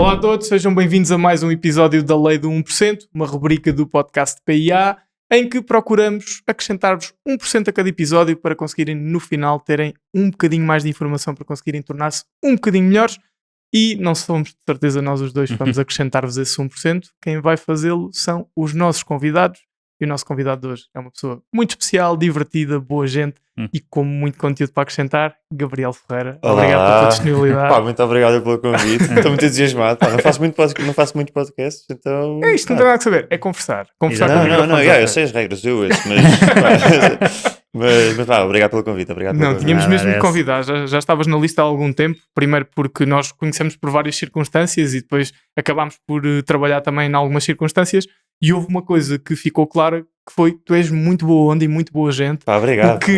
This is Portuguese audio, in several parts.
Olá a todos, sejam bem-vindos a mais um episódio da Lei do 1%, uma rubrica do podcast PIA, em que procuramos acrescentar-vos 1% a cada episódio para conseguirem, no final, terem um bocadinho mais de informação para conseguirem tornar-se um bocadinho melhores. E não somos, de certeza, nós os dois vamos acrescentar-vos esse 1%. Quem vai fazê-lo são os nossos convidados. E o nosso convidado de hoje é uma pessoa muito especial, divertida, boa gente e com muito conteúdo para acrescentar. Gabriel Ferreira, Olá. Obrigado pela tua disponibilidade. Pá, muito obrigado pelo convite. Estou muito entusiasmado. Pá, não faço muito podcasts, então... É isto, não tem nada a saber. É conversar. Conversar com o Não, microfone eu aberto. sei as regras, mas pá, obrigado pelo convite. Não, tínhamos mesmo de convidar. Já estavas na lista há algum tempo. Primeiro porque nós conhecemos por várias circunstâncias e depois acabámos por trabalhar também em algumas circunstâncias. E houve uma coisa que ficou clara, que foi que tu és muito boa onda e muito boa gente. Pá, obrigado. Que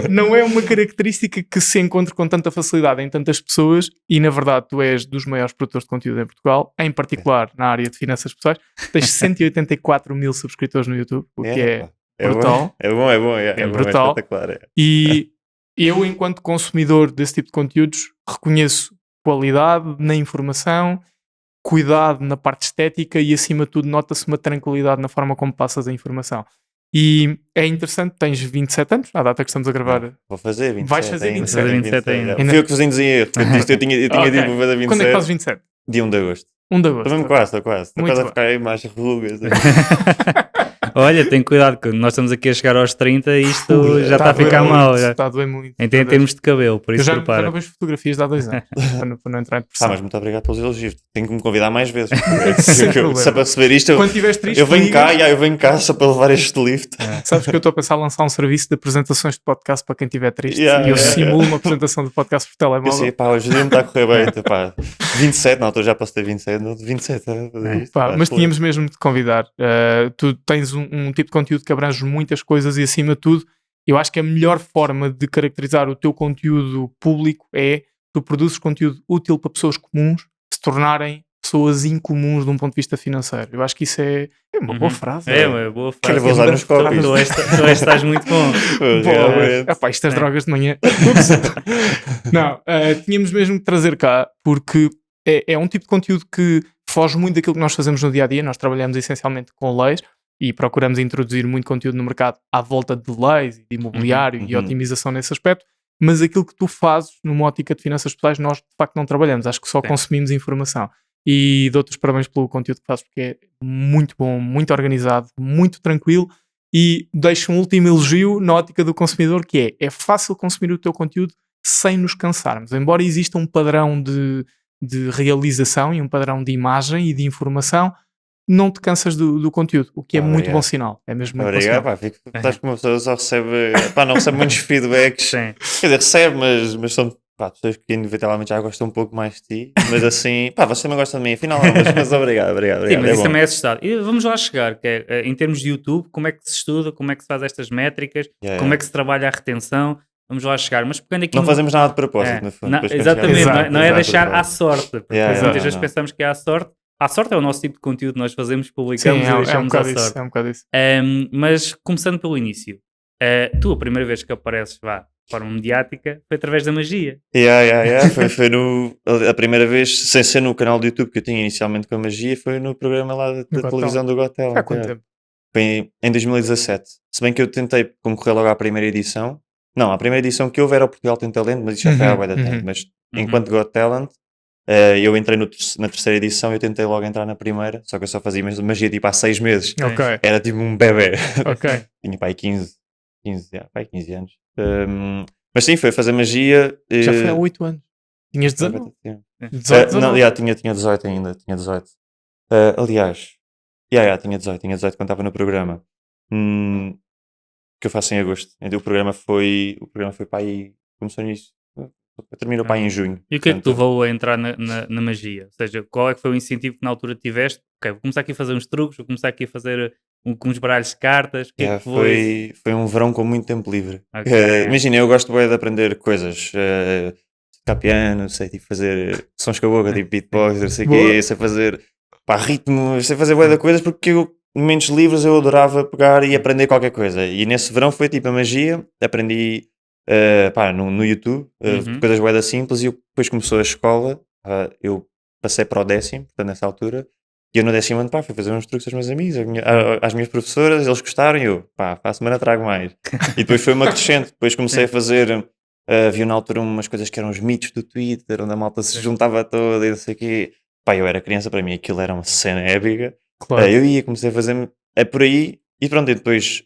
não é uma característica que se encontre com tanta facilidade em tantas pessoas e, na verdade, tu és dos maiores produtores de conteúdo em Portugal, em particular na área de finanças pessoais. Tens 184 mil subscritores no YouTube, o que é brutal. É bom. É brutal. Espetacular. E eu, enquanto consumidor desse tipo de conteúdos, reconheço qualidade na informação, cuidado na parte estética e, acima de tudo, nota-se uma tranquilidade na forma como passas a informação. E é interessante, tens 27 anos, à data que estamos a gravar. Vou fazer 27. Vais fazer 27 ainda. Fui eu que vos induzia erro. Eu tinha Okay. dito para fazer 27. Quando é que fazes 27? Dia 1 de agosto. 1 de agosto. Estou quase. Estou quase a bem. ficar aí mais rugas. Olha, tem cuidado, que nós estamos aqui a chegar aos 30 e isto já está a ficar muito, mal. Já. Está a doer muito. Em termos de cabelo, por Eu isso já prepara. não vejo fotografias de há 2 anos, para não entrar em pressão. Mas muito obrigado pelos elogios. Tenho que me convidar mais vezes. Sem problema. Só para receber isto, Quando tiveres triste, eu venho ligas. cá, eu venho cá só para levar este lift. Sabes que eu estou a pensar em lançar um serviço de apresentações de podcast para quem estiver triste Yeah, e eu yeah, simulo yeah. uma apresentação de podcast por Eu telemóvel. sei, pá, hoje o dia me está a correr bem. Então, pá, 27, não, já posso ter 27. Não, 27, a fazer isto. Pá, Pá, mas tínhamos mesmo de te convidar. Tu tens um tipo de conteúdo que abrange muitas coisas e, acima de tudo, eu acho que a melhor forma de caracterizar o teu conteúdo público é tu produzes conteúdo útil para pessoas comuns se tornarem pessoas incomuns de um ponto de vista financeiro. Eu acho que isso é uma boa frase. É uma boa Que eu frase. vou usar nos copos. Tu estás muito bom. Realmente. Epá, estas drogas de manhã. Não, tínhamos mesmo que trazer cá, porque é um tipo de conteúdo que foge muito daquilo que nós fazemos no dia a dia. Nós trabalhamos essencialmente com leis e procuramos introduzir muito conteúdo no mercado à volta de leis, de imobiliário e otimização nesse aspecto. Mas aquilo que tu fazes numa ótica de finanças pessoais, nós de facto não trabalhamos. Acho que só consumimos informação. E dou-te os parabéns pelo conteúdo que fazes, porque é muito bom, muito organizado, muito tranquilo. E deixo um último elogio na ótica do consumidor, que é fácil consumir o teu conteúdo sem nos cansarmos. Embora exista um padrão de realização e um padrão de imagem e de informação, não te cansas do conteúdo, o que é muito bom sinal. É mesmo muito bom sinal. Obrigado, pá, estás que uma pessoa só recebe, pá, não recebe muitos feedbacks. Sim. Quer dizer, recebe, mas são, pá, pessoas que inevitavelmente já gostam um pouco mais de ti. Mas assim, pá, você também gosta de mim, afinal, mas obrigado. Sim, mas é isso bom. também é assustado. E vamos lá chegar, que é, em termos de YouTube, como é que se estuda, como é que se faz estas métricas, como é que se trabalha a retenção. Vamos lá chegar, mas pegando aqui... Não fazemos nada de propósito, no fundo. Não, depois quando exatamente, chegar- não é Exato, deixar exato. à sorte. Porque muitas vezes pensamos que é à sorte. À sorte é o nosso tipo de conteúdo que nós fazemos, publicamos Sim, e é um deixamos bocado à isso. sorte. É um bocado isso. Mas começando pelo início, tu a primeira vez que apareces, de forma mediática, foi através da magia. Foi a primeira vez, sem ser no canal do YouTube que eu tinha inicialmente com a magia, foi no programa lá da Got televisão do Got Talent. Há quanto tempo? Foi em 2017. Se bem que eu tentei concorrer logo à primeira edição. Não, a primeira edição que houve era o Portugal Tem Talento, mas isso já foi há bué de tempo. Mas enquanto Got Talent, eu entrei na terceira edição e eu tentei logo entrar na primeira, só que eu só fazia mesmo magia tipo há 6 meses. Ok, Era tipo um bebê. ok. Tinha pá, aí 15 anos. Mas sim, foi fazer magia. Já foi há 8 anos. Tinhas 19? 18, Não, 19? tinha 18 ainda, tinha 18. Aliás, tinha 18 quando estava no programa. Que eu faço em agosto. Então, o programa foi para aí, começou nisso, terminou para aí em junho. E o que é que te Portanto, levou a entrar na magia? Ou seja, qual é que foi o incentivo que na altura tiveste? Ok, vou começar aqui a fazer uns truques, vou começar aqui a fazer uns baralhos de cartas. O que é que foi? foi um verão com muito tempo livre. Ok. Imagina, eu gosto bem de aprender coisas. Tocar piano, sei tipo, fazer sons com a boca, tipo beatbox, não sei o quê, sei fazer ritmos, sei fazer bué de coisas porque eu, momentos livres, eu adorava pegar e aprender qualquer coisa. E nesse verão foi tipo a magia, aprendi no YouTube, coisas bué da simples, e depois começou a escola, eu passei para o 10º, portanto nessa altura, e eu no 10º ano, pá, fui fazer uns truques aos meus amigos, às minhas professoras, eles gostaram e eu, pá, para a semana trago mais. E depois foi uma crescente, depois comecei a fazer, havia na altura umas coisas que eram os mitos do Twitter, onde a malta se juntava toda e não sei o quê. Pá, eu era criança, para mim aquilo era uma cena épica. Claro. Comecei a fazer por aí, e pronto, e depois,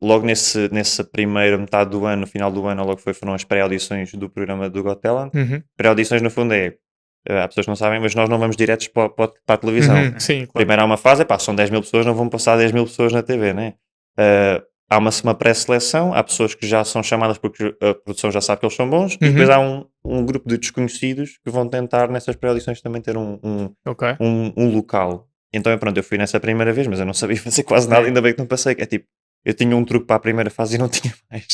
logo nessa primeira metade do ano, no final do ano, logo foram as pré-audições do programa do Got Talent. Pré-audições, no fundo, há pessoas que não sabem, mas nós não vamos diretos para a televisão. Sim, claro. Primeiro há uma fase, são 10 mil pessoas, não vão passar 10 mil pessoas na TV, né? Há uma pré-seleção, há pessoas que já são chamadas porque a produção já sabe que eles são bons, e depois há um grupo de desconhecidos que vão tentar nessas pré-audições também ter um local. Então pronto, eu fui nessa primeira vez, mas eu não sabia fazer quase nada, ainda bem que não passei, é tipo, eu tinha um truque para a primeira fase e não tinha mais.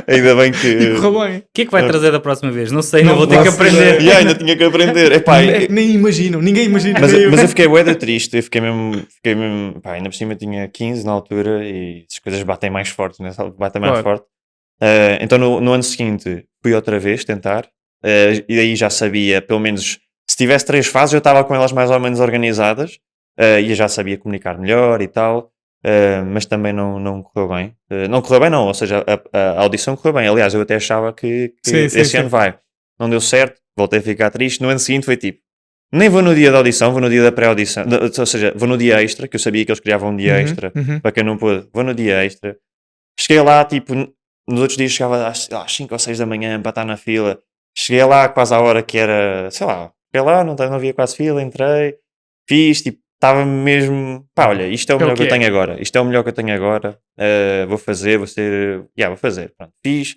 Ainda bem que... E correu bem. O que é que vai trazer da próxima vez? Não sei, não vou ter que aprender. Ainda tinha que aprender. Nem imaginam, ninguém imagina. Mas eu fiquei bué triste, eu fiquei mesmo pá, ainda por cima eu tinha 15 na altura e as coisas batem mais forte, né? Batem mais forte. Então no ano seguinte fui outra vez tentar, e aí já sabia, pelo menos, se tivesse 3 fases eu estava com elas mais ou menos organizadas, e eu já sabia comunicar melhor e tal. Mas também não correu bem. Não correu bem, não. Ou seja, a audição correu bem. Aliás, eu até achava que esse ano vai. Não deu certo, voltei a ficar triste. No ano seguinte foi tipo, nem vou no dia da audição, vou no dia da pré-audição. Ou seja, vou no dia extra, que eu sabia que eles criavam um dia extra para quem não pôde. Vou no dia extra. Cheguei lá, tipo, nos outros dias chegava às 5 ou 6 da manhã para estar na fila. Cheguei lá quase à hora que era, sei lá, cheguei lá, não havia quase fila, entrei, fiz, tipo, estava mesmo, pá, olha, isto é o melhor que eu tenho agora. Isto é o melhor que eu tenho agora. Vou fazer. Pronto, fiz.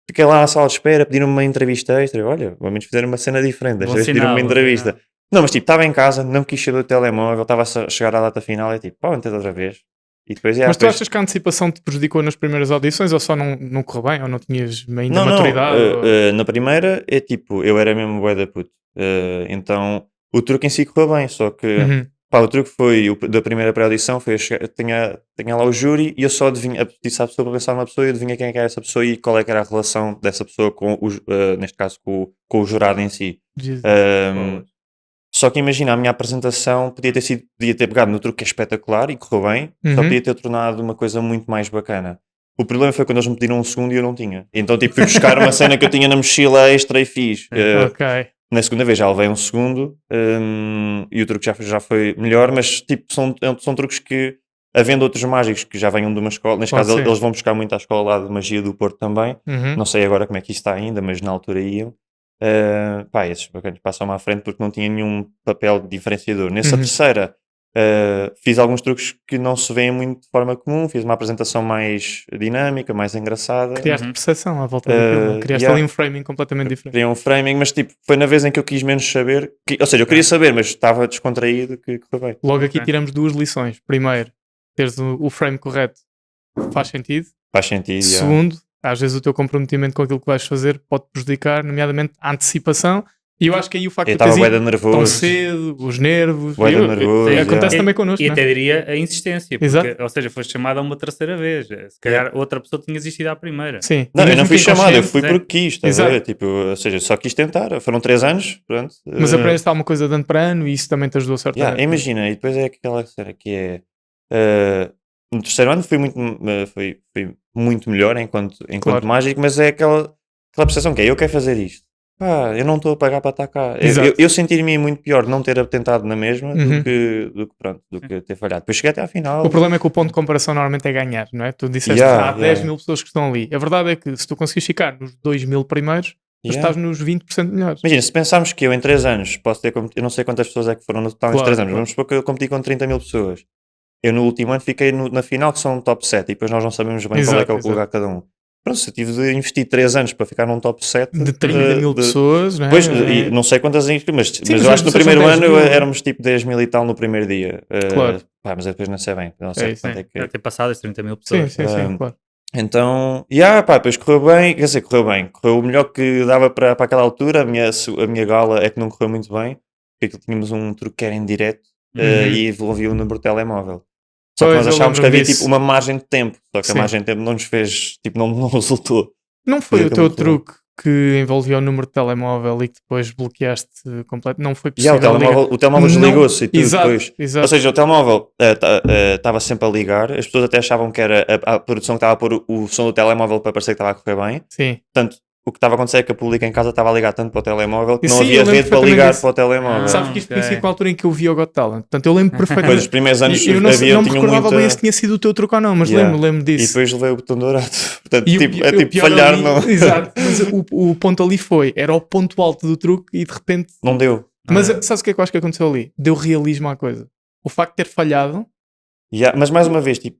Fiquei lá na sala de espera, pediram-me uma entrevista extra. Olha, vou menos fazer uma cena diferente. Deixa eu pedir uma entrevista. Não, mas tipo, estava em casa, não quis sair do telemóvel, estava a chegar à data final e tipo, pá, vou tentar outra vez. E depois, mas tu achas que a antecipação te prejudicou nas primeiras audições ou só não correu bem? Ou não tinhas ainda maturidade? Na primeira, tipo, eu era mesmo bué da puto. Então, o truque em si correu bem, só que... Pá, o truque foi, da primeira pré-audição, foi tinha lá o júri e eu só adivinha, disse à pessoa para pensar numa pessoa e adivinha quem é que era essa pessoa e qual é que era a relação dessa pessoa com neste caso com o jurado em si. Só que imagina, a minha apresentação podia ter pegado no truque que é espetacular e correu bem, só podia ter tornado uma coisa muito mais bacana. O problema foi quando eles me pediram um segundo e eu não tinha. Então tipo, fui buscar uma cena que eu tinha na mochila extra e fiz. Na segunda vez já levei um segundo, e o truque já foi melhor, mas tipo, são truques que, havendo outros mágicos que já venham de uma escola, neste caso eles vão buscar muito à escola lá de magia do Porto também, não sei agora como é que isso está ainda, mas na altura iam. Pá, esses bacanas passam-me à frente porque não tinha nenhum papel diferenciador. Nessa terceira, fiz alguns truques que não se veem muito de forma comum, fiz uma apresentação mais dinâmica, mais engraçada. Criaste percepção à volta daquilo, criaste ali um framing completamente diferente. Criei um framing, mas tipo, foi na vez em que eu quis menos saber, ou seja, eu queria saber, mas estava descontraído que correu bem. Logo aqui tiramos 2 lições. Primeiro, teres o frame correto faz sentido. Faz sentido, Segundo, às vezes o teu comprometimento com aquilo que vais fazer pode prejudicar, nomeadamente a antecipação. E eu acho que aí o facto de teres ido tão cedo, os nervos, acontece também connosco. E até diria a insistência, porque, ou seja, foste chamado a uma terceira vez. Se calhar outra pessoa tinha existido à primeira. Sim. Não, eu não fui chamado, eu fui porque quis, tipo, ou seja, só quis tentar. Foram 3 anos, pronto. Mas aprendeste alguma coisa de ano para ano e isso também te ajudou certamente. Imagina, e depois é aquela cena que é... no terceiro ano fui muito melhor enquanto mágico, mas é aquela percepção que é, eu quero fazer isto. Eu não estou a pagar para estar cá. Eu senti-me muito pior não ter tentado na mesma do que ter falhado. Depois cheguei até à final. O problema é que o ponto de comparação normalmente é ganhar, não é? Tu disseste há 10 mil pessoas que estão ali. A verdade é que se tu conseguires ficar nos 2 mil primeiros, tu estás nos 20% melhores. Imagina, se pensarmos que eu em 3 anos posso ter competido, eu não sei quantas pessoas é que foram no total em 3 anos, vamos supor que eu competi com 30 mil pessoas. Eu no último ano fiquei na final, que são um top 7, e depois nós não sabemos bem qual é que é o lugar de cada um. Pronto, se eu tive de investir 3 anos para ficar num top 7 de 30 mil pessoas, não é? Pois, e não sei quantas, mas eu acho que no primeiro ano éramos tipo 10 mil e tal no primeiro dia. Claro. Mas depois não sei bem. Não sei quanto é que... Deve ter passado as 30 mil pessoas. Sim, claro. Então, depois correu bem, quer dizer, correu o melhor que dava para aquela altura. A minha gala é que não correu muito bem, porque tínhamos um truque que era em direto e envolvia o número de telemóvel. Só que nós achávamos que havia tipo uma margem de tempo, só que a margem de tempo não nos fez, tipo, não resultou. Não foi o teu truque que envolvia o número de telemóvel e que depois bloqueaste completo. Não foi E yeah, possível ligar. o telemóvel Não- desligou-se e tudo Exato, depois. exato. Ou seja, o telemóvel estava sempre a ligar, as pessoas até achavam que era a produção que estava a pôr o som do telemóvel para parecer que estava a correr bem. Sim. Portanto, o que estava a acontecer é que a pública em casa estava a ligar tanto para o telemóvel que não Sim, eu havia lembro rede para perfeitamente ligar disso. para o telemóvel. Sabes que isto ok. coincidiu com a altura em que eu vi o Got Talent. Portanto, eu lembro perfeitamente. Depois, os primeiros anos Eu não, havia, não me tinham recordava muita... bem se tinha sido o teu truque ou não, mas Yeah. lembro E disso. depois levei o botão dourado. Portanto, E tipo, o é tipo pior falhar ali- não... Exato, mas o ponto ali era o ponto alto do truque e de repente. não deu. Mas sabes o que é que eu acho que aconteceu ali? Deu realismo à coisa. O facto de ter falhado. Yeah, mas mais uma vez, tipo,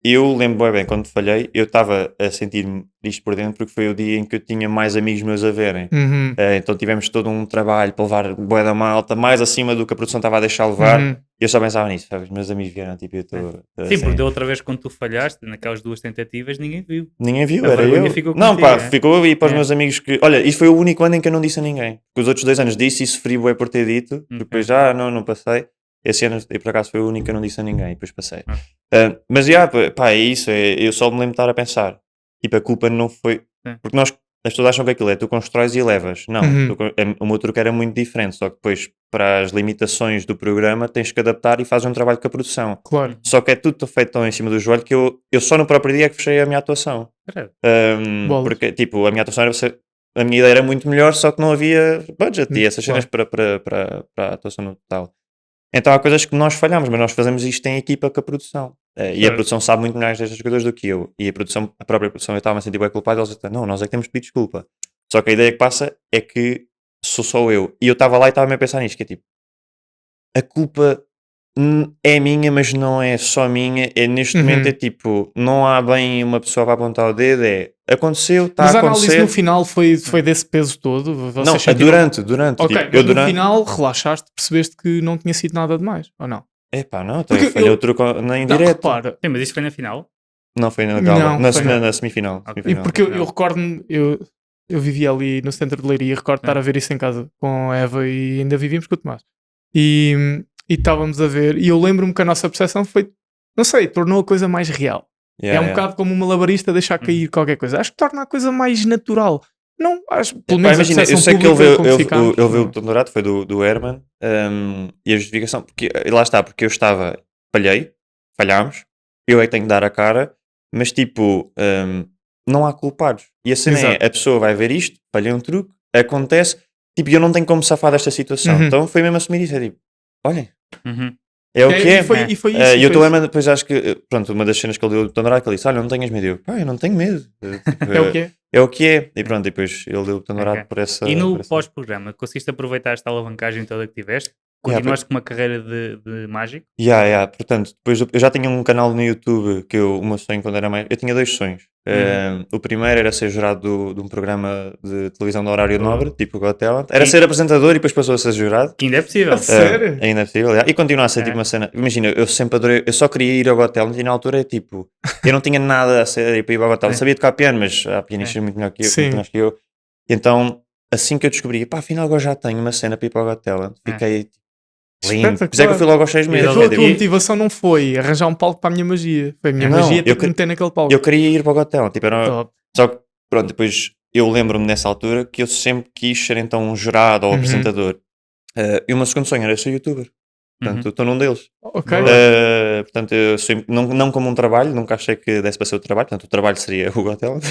eu lembro bem quando falhei, eu estava a sentir-me isto por dentro porque foi o dia em que eu tinha mais amigos meus a verem. Uhum, Então tivemos todo um trabalho para levar bué da malta, mais acima do que a produção estava a deixar levar. uhum. E eu só pensava nisso, sabe? Os meus amigos vieram, tipo, eu estou... Sim, porque da outra vez quando tu falhaste, naquelas 2 tentativas, ninguém viu. Ninguém viu, A era vergonha eu. ficou Não, contigo, pá, é? ficou e para os É. meus amigos que... Olha, isto foi o único ano em que eu não disse a ninguém. Porque os outros 2 anos disse e sofri bué por ter dito. Depois não passei. Esse ano, eu, por acaso, foi o único que eu não disse a ninguém. E depois passei. Mas, pá, é isso. Eu só me lembro de estar a pensar. Tipo, a culpa não foi... Sim. Porque as pessoas acham que aquilo é tu constróis e levas. Não, Uhum. o meu truque era muito diferente. Só que depois, para as limitações do programa, tens que adaptar e fazes um trabalho com a produção. Claro. Só que é tudo feito tão em cima do joelho que eu só no próprio dia é que fechei a minha atuação. Credo. Bolas. Porque, tipo, a minha atuação a minha ideia era muito melhor, só que não havia budget e essas Claro. cenas para a atuação no total. Então há coisas que nós falhamos, mas nós fazemos isto em equipa com a produção. E a Certo. produção sabe muito mais destas coisas do que eu. E a própria produção, eu estava a sentir bem culpado, eles disseram, não, nós é que temos de pedir desculpa. Só que a ideia que passa é que sou só eu. E eu estava lá e estava-me a pensar nisto, que é tipo, a culpa é minha, mas não é só minha. Neste Uhum. momento é tipo, não há bem uma pessoa para apontar o dedo, aconteceu, está Mas a a análise acontecer. no final foi desse peso todo? Vocês Não, sentiram- durante. Ok, tipo, mas no durante... final relaxaste, percebeste que não tinha sido nada demais, ou não? Epá, não, Porque então falhei eu- o truque na Não, indireta. repara. Sim, mas isso foi na final? Não, foi na gala, Não, foi na semifinal. Ok. E semifinal. porque eu recordo-me, eu vivia ali no centro de Leiria e recordo estar a ver isso em casa com a Eva e ainda vivíamos com o Tomás. E estávamos a ver, e eu lembro-me que a nossa percepção foi, não sei, tornou a coisa mais real. Yeah, é um yeah. bocado como um malabarista deixar cair qualquer coisa. Acho que torna a coisa mais natural. Não, acho, pelo Pá, menos imagina, a eu percepção sei que ele pública, veio, como ficámos, ele veio o não. botão dourado, foi do Herman, e a justificação, porque lá está, porque eu estava, falhámos, eu é que tenho que dar a cara, mas tipo, não há culpados. E a cena Exato. é, a pessoa vai ver isto, falhei um truque, acontece, tipo, eu não tenho como safar desta situação. Uhum. Então foi mesmo assumir isso, é tipo, olhem, Uhum. é o que é. E foi isso. E foi eu estou isso. a depois acho que, pronto, uma das cenas que ele deu do botão dourado, que ele disse, olha, não tenhas medo. Eu, pá, eu não tenho medo. Tipo, É o que é. é o que é. E pronto, e depois ele deu o botão dourado Ok. por essa... E por no essa- pós-programa, conseguiste aproveitar esta alavancagem toda que tiveste? Yeah, Continuaste com uma carreira de mágico? Portanto, depois eu já tinha um canal no YouTube que o meu sonho quando era mais... Eu tinha 2 sonhos. O primeiro era ser jurado de um programa de televisão de horário nobre, tipo Got Talent. Era E- ser apresentador e depois passou a ser jurado. Que ainda é possível. A sério? Ainda é possível, yeah. E continua a ser É. tipo uma cena. Imagina, eu sempre adorei, eu só queria ir ao Got Talent e na altura tipo, eu não tinha nada a ser para ir ao Got Talent. É. Sabia tocar piano, mas há pianistas muito melhor que eu, Sim. muito melhores que eu. E então, assim que eu descobri, pá, afinal agora já tenho uma cena para ir para o Got Talent, fiquei tipo, lindo. Espetacular. Pois é que eu fui logo aos 6 meses. A Exato. tua motivação não foi arranjar um palco para a minha magia. Foi a minha Não, magia eu ter que que- meter naquele palco. Eu queria ir para o Got Talent, tipo, era, Top. só que, pronto, depois eu lembro-me nessa altura que eu sempre quis ser então um jurado ou Uhum. apresentador. E o meu segundo sonho era ser youtuber. Portanto, estou num deles. Ok. Portanto, eu não como um trabalho, nunca achei que desse para ser o trabalho. Portanto, o trabalho seria o Got Talent,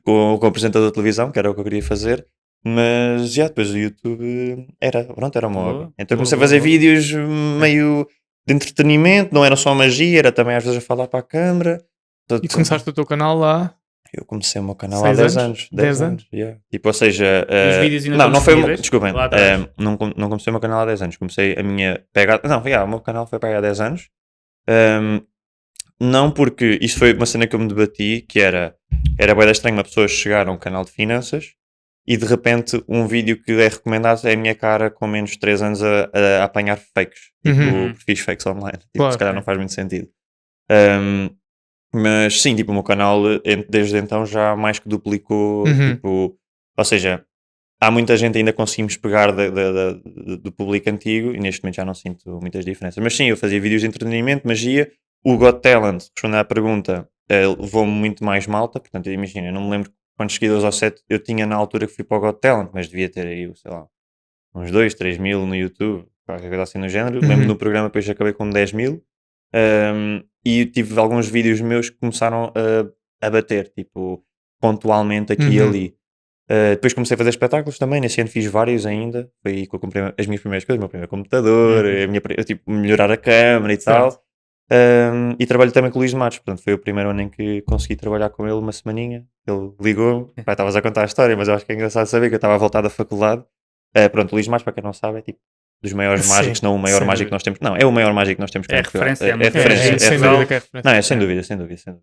com o apresentador de televisão, que era o que eu queria fazer. Mas já depois o YouTube era uma Boa, hobby. Então boa, comecei a boa, fazer boa. vídeos meio de entretenimento, não era só magia, era também às vezes a falar para a câmara. E começaste o teu canal lá. Eu comecei o meu canal 6 há 10 anos? anos. 10 10 anos, yeah. Tipo, ou seja... E os vídeos ainda não, estão não foi... disponíveis? Desculpem, Lá atrás? não comecei o meu canal há 10 anos. Comecei a minha pegada... Não, o meu canal foi para há 10 anos. Não porque... Isto foi uma cena que eu me debati, que era bué estranho uma pessoa chegar a um canal de finanças e de repente um vídeo que é recomendado é a minha cara com menos de 3 anos a apanhar fakes. Tipo, Uhum. perfis fakes online. Tipo, Claro. se calhar não faz muito sentido. Mas sim, tipo, o meu canal desde então já mais que duplicou, Uhum. tipo, ou seja, há muita gente ainda conseguimos pegar do público antigo e neste momento já não sinto muitas diferenças. Mas sim, eu fazia vídeos de entretenimento, magia, o Got Talent, respondendo à pergunta, levou-me muito mais malta, portanto, imagina, eu não me lembro quantos seguidores ao set eu tinha na altura que fui para o Got Talent, mas devia ter aí, sei lá, uns 2, 3 mil no YouTube, qualquer coisa assim no género. Mesmo no programa depois acabei com 10 mil. E tive alguns vídeos meus que começaram a bater, tipo, pontualmente aqui e ali. Depois comecei a fazer espetáculos também, nesse ano fiz vários ainda, foi aí que eu comprei as minhas primeiras coisas, o meu primeiro computador, tipo, melhorar a câmera e tal. E trabalho também com o Luís Matos, portanto foi o primeiro ano em que consegui trabalhar com ele uma semaninha. Ele ligou-me, estavas a contar a história, mas eu acho que é engraçado saber que eu estava a voltar da faculdade. Pronto, o Luís Matos, para quem não sabe, é tipo dos maiores mágicos, não o maior mágico que nós temos. Não, é o maior mágico que nós temos. É referência. É referência. Sem dúvida que é referência. Não, é sem dúvida, sem dúvida.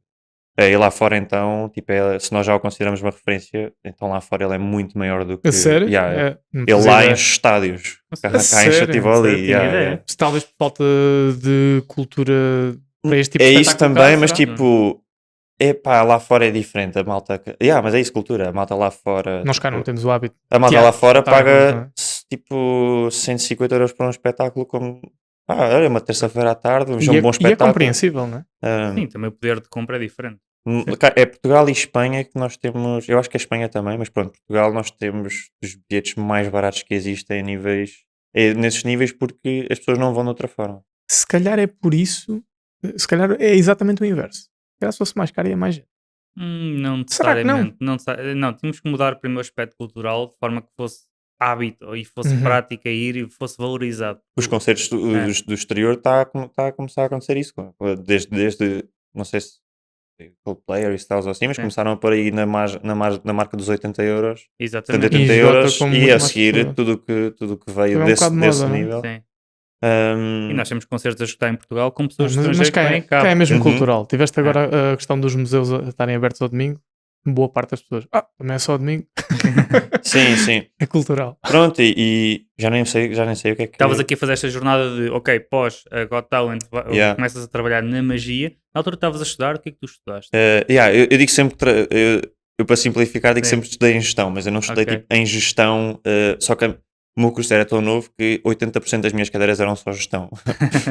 E lá fora então, tipo, se nós já o consideramos uma referência, então lá fora ele é muito maior do que... A sério? Ele lá enche estádios. Cá enche tipo ali. Talvez por falta de cultura para este tipo de espetáculo. É isso também, mas tipo... Epá, lá fora é diferente, a malta... mas é isso, cultura, a malta lá fora... Nós cá não temos o hábito. A malta lá fora paga, tipo, 150 euros por um espetáculo como... Olha, uma terça-feira à tarde, vamos um bom espetáculo. E é compreensível, não é? Sim, também o poder de compra é diferente. É Portugal e Espanha que nós temos... Eu acho que é Espanha também, mas pronto, Portugal nós temos os bilhetes mais baratos que existem nesses níveis porque as pessoas não vão de outra forma. Se calhar é por isso... Se calhar é exatamente o inverso. Se fosse mais caro ia mais gente. Não necessariamente. Não, tínhamos que mudar primeiro o aspecto cultural de forma que fosse hábito e fosse prática ir e fosse valorizado. Os concertos do exterior está a começar a acontecer isso. Desde não sei se Coldplay ou isso tal assim, mas começaram a pôr aí na marca dos 80 euros. Exatamente. 70 euros e a seguir tudo que veio desse nível. Sim. E nós temos concertos a escutar em Portugal com pessoas estrangeiras. Mas cá é mesmo cultural. Tiveste agora a questão dos museus a estarem abertos ao domingo. Boa parte das pessoas. Também é só domingo. Sim. É cultural. Pronto, e já nem sei o que é que... Estavas aqui a fazer esta jornada de, pós Got Talent, começas a trabalhar na magia. Na altura estavas a estudar, o que é que tu estudaste? Eu digo sempre, eu para simplificar, digo sempre que estudei em gestão, mas eu não estudei tipo, em gestão, só que o meu curso era tão novo que 80% das minhas cadeiras eram só gestão.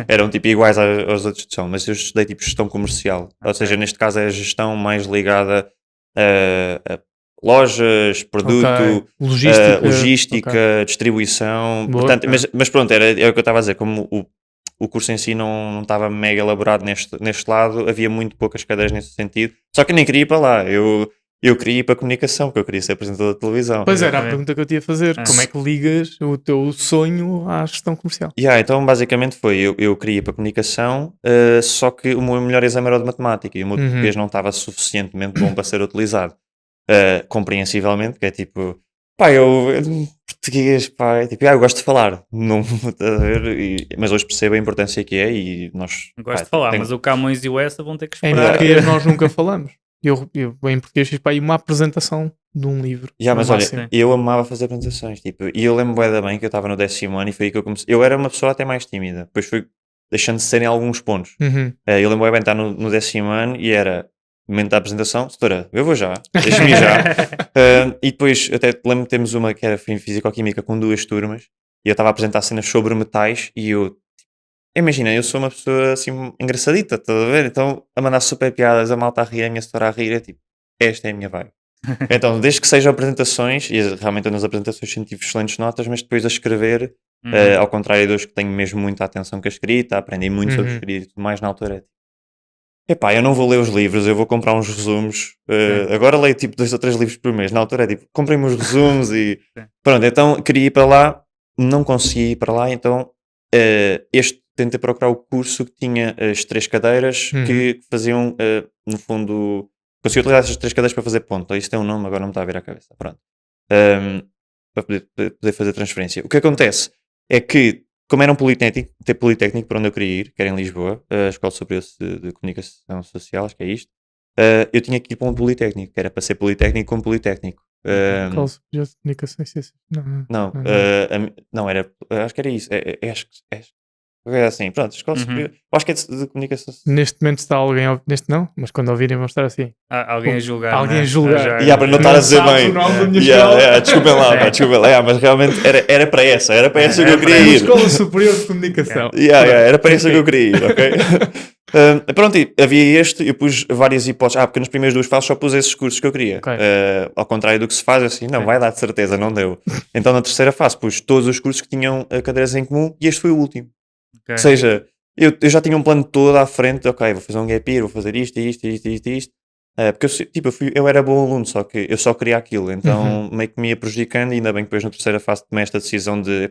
Eram tipo iguais aos outros de gestão, mas eu estudei tipo gestão comercial. Ou seja, neste caso é a gestão mais ligada a lojas, produto, logística, distribuição. Portanto, mas pronto, era o que eu estava a dizer, como o curso em si não estava mega elaborado neste lado, havia muito poucas cadeiras nesse sentido. Só que eu nem queria ir para lá. Eu queria ir para a comunicação, porque eu queria ser apresentador de televisão. Pois era a pergunta que eu te ia fazer. Como é que ligas o teu sonho à gestão comercial? Então basicamente foi, eu queria ir para a comunicação, só que o meu melhor exame era o de matemática e o meu português não estava suficientemente bom para ser utilizado. Compreensivelmente, que é tipo, português, é tipo, eu gosto de falar, não, mas hoje percebo a importância que é e nós... Gosto de falar, mas o Camões e o Essa vão ter que esperar. Em português nós nunca falamos. Eu em português fiz para aí uma apresentação de um livro. Mas olha, eu amava fazer apresentações, tipo, e eu lembro bem que eu estava no 10º ano e foi aí que eu comecei. Eu era uma pessoa até mais tímida, depois fui deixando de ser em alguns pontos. Eu lembro bem de estar no 10º ano e era momento da apresentação, doutora, eu vou já, deixa-me já. E depois, até lembro que temos uma que era Físico-Química com 2 turmas e eu estava a apresentar cenas sobre metais e imagina, eu sou uma pessoa assim engraçadita, estás a ver? Então, a mandar super piadas, a malta a rir, a minha setora a rir, é tipo, esta é a minha vibe. Então, desde que sejam apresentações, e realmente nas apresentações tive excelentes notas, mas depois a escrever, ao contrário de hoje que tenho mesmo muita atenção com a escrita, aprendi muito sobre escrita e tudo mais na altura. Eu não vou ler os livros, eu vou comprar uns resumos. Agora leio tipo 2 ou 3 livros por mês. Na altura é tipo, comprei-me os resumos e pronto. Então queria ir para lá, não consegui ir para lá, então tentei procurar o curso que tinha as 3 cadeiras que faziam, no fundo, consegui utilizar essas 3 cadeiras para fazer ponto. Isso tem um nome, agora não me está a vir à cabeça. Pronto. Para poder fazer transferência. O que acontece é que, como era um politécnico para onde eu queria ir, que era em Lisboa, a Escola Superior de Comunicação Social, acho que é isto, eu tinha que ir para um politécnico, que era para ser politécnico com politécnico. Escola Superior de Comunicação e Ciências. Não, era, acho que era isso. É assim, pronto, Escola Superior, acho que é de Comunicação Social. Neste momento está alguém, neste não, mas quando ouvirem vão estar assim. Alguém a julgar. Alguém a julgar. Para não estar a dizer bem. Desculpem lá, mas realmente era para essa que eu queria ir. Escola Superior de Comunicação. Era para essa que eu queria ir, ok? Pronto, e havia este, eu pus várias hipóteses. Porque nas primeiras 2 fases só pus esses cursos que eu queria. Ok. Ao contrário do que se faz, assim, não, Sim. vai dar de certeza, não deu. Então na terceira fase pus todos os cursos que tinham cadeiras em comum e este foi o último. Ok. Ou seja, eu já tinha um plano todo à frente, ok, vou fazer um gap year, vou fazer isto. Porque eu era bom aluno, só que eu só queria aquilo, então meio que me ia prejudicando, e ainda bem que depois na terceira fase tomei esta decisão de,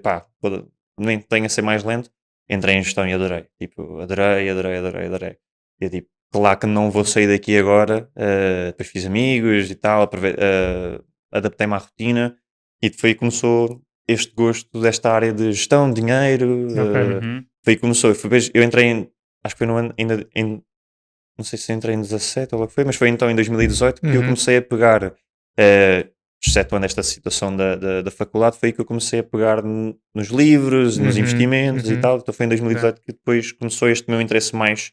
nem tenho a ser mais lento, entrei em gestão e adorei. Tipo, adorei. E eu tipo, claro que não vou sair daqui agora, depois fiz amigos e tal, adaptei-me à rotina, e foi aí que começou este gosto desta área de gestão, de dinheiro, Uhum. foi aí que começou. Eu entrei acho que foi no ano, não sei se entrei em 17 ou o que foi, mas foi então em 2018 que eu comecei a pegar, excetuando esta situação da faculdade, foi aí que eu comecei a pegar nos livros, nos investimentos e tal. Então foi em 2018 que depois começou este meu interesse mais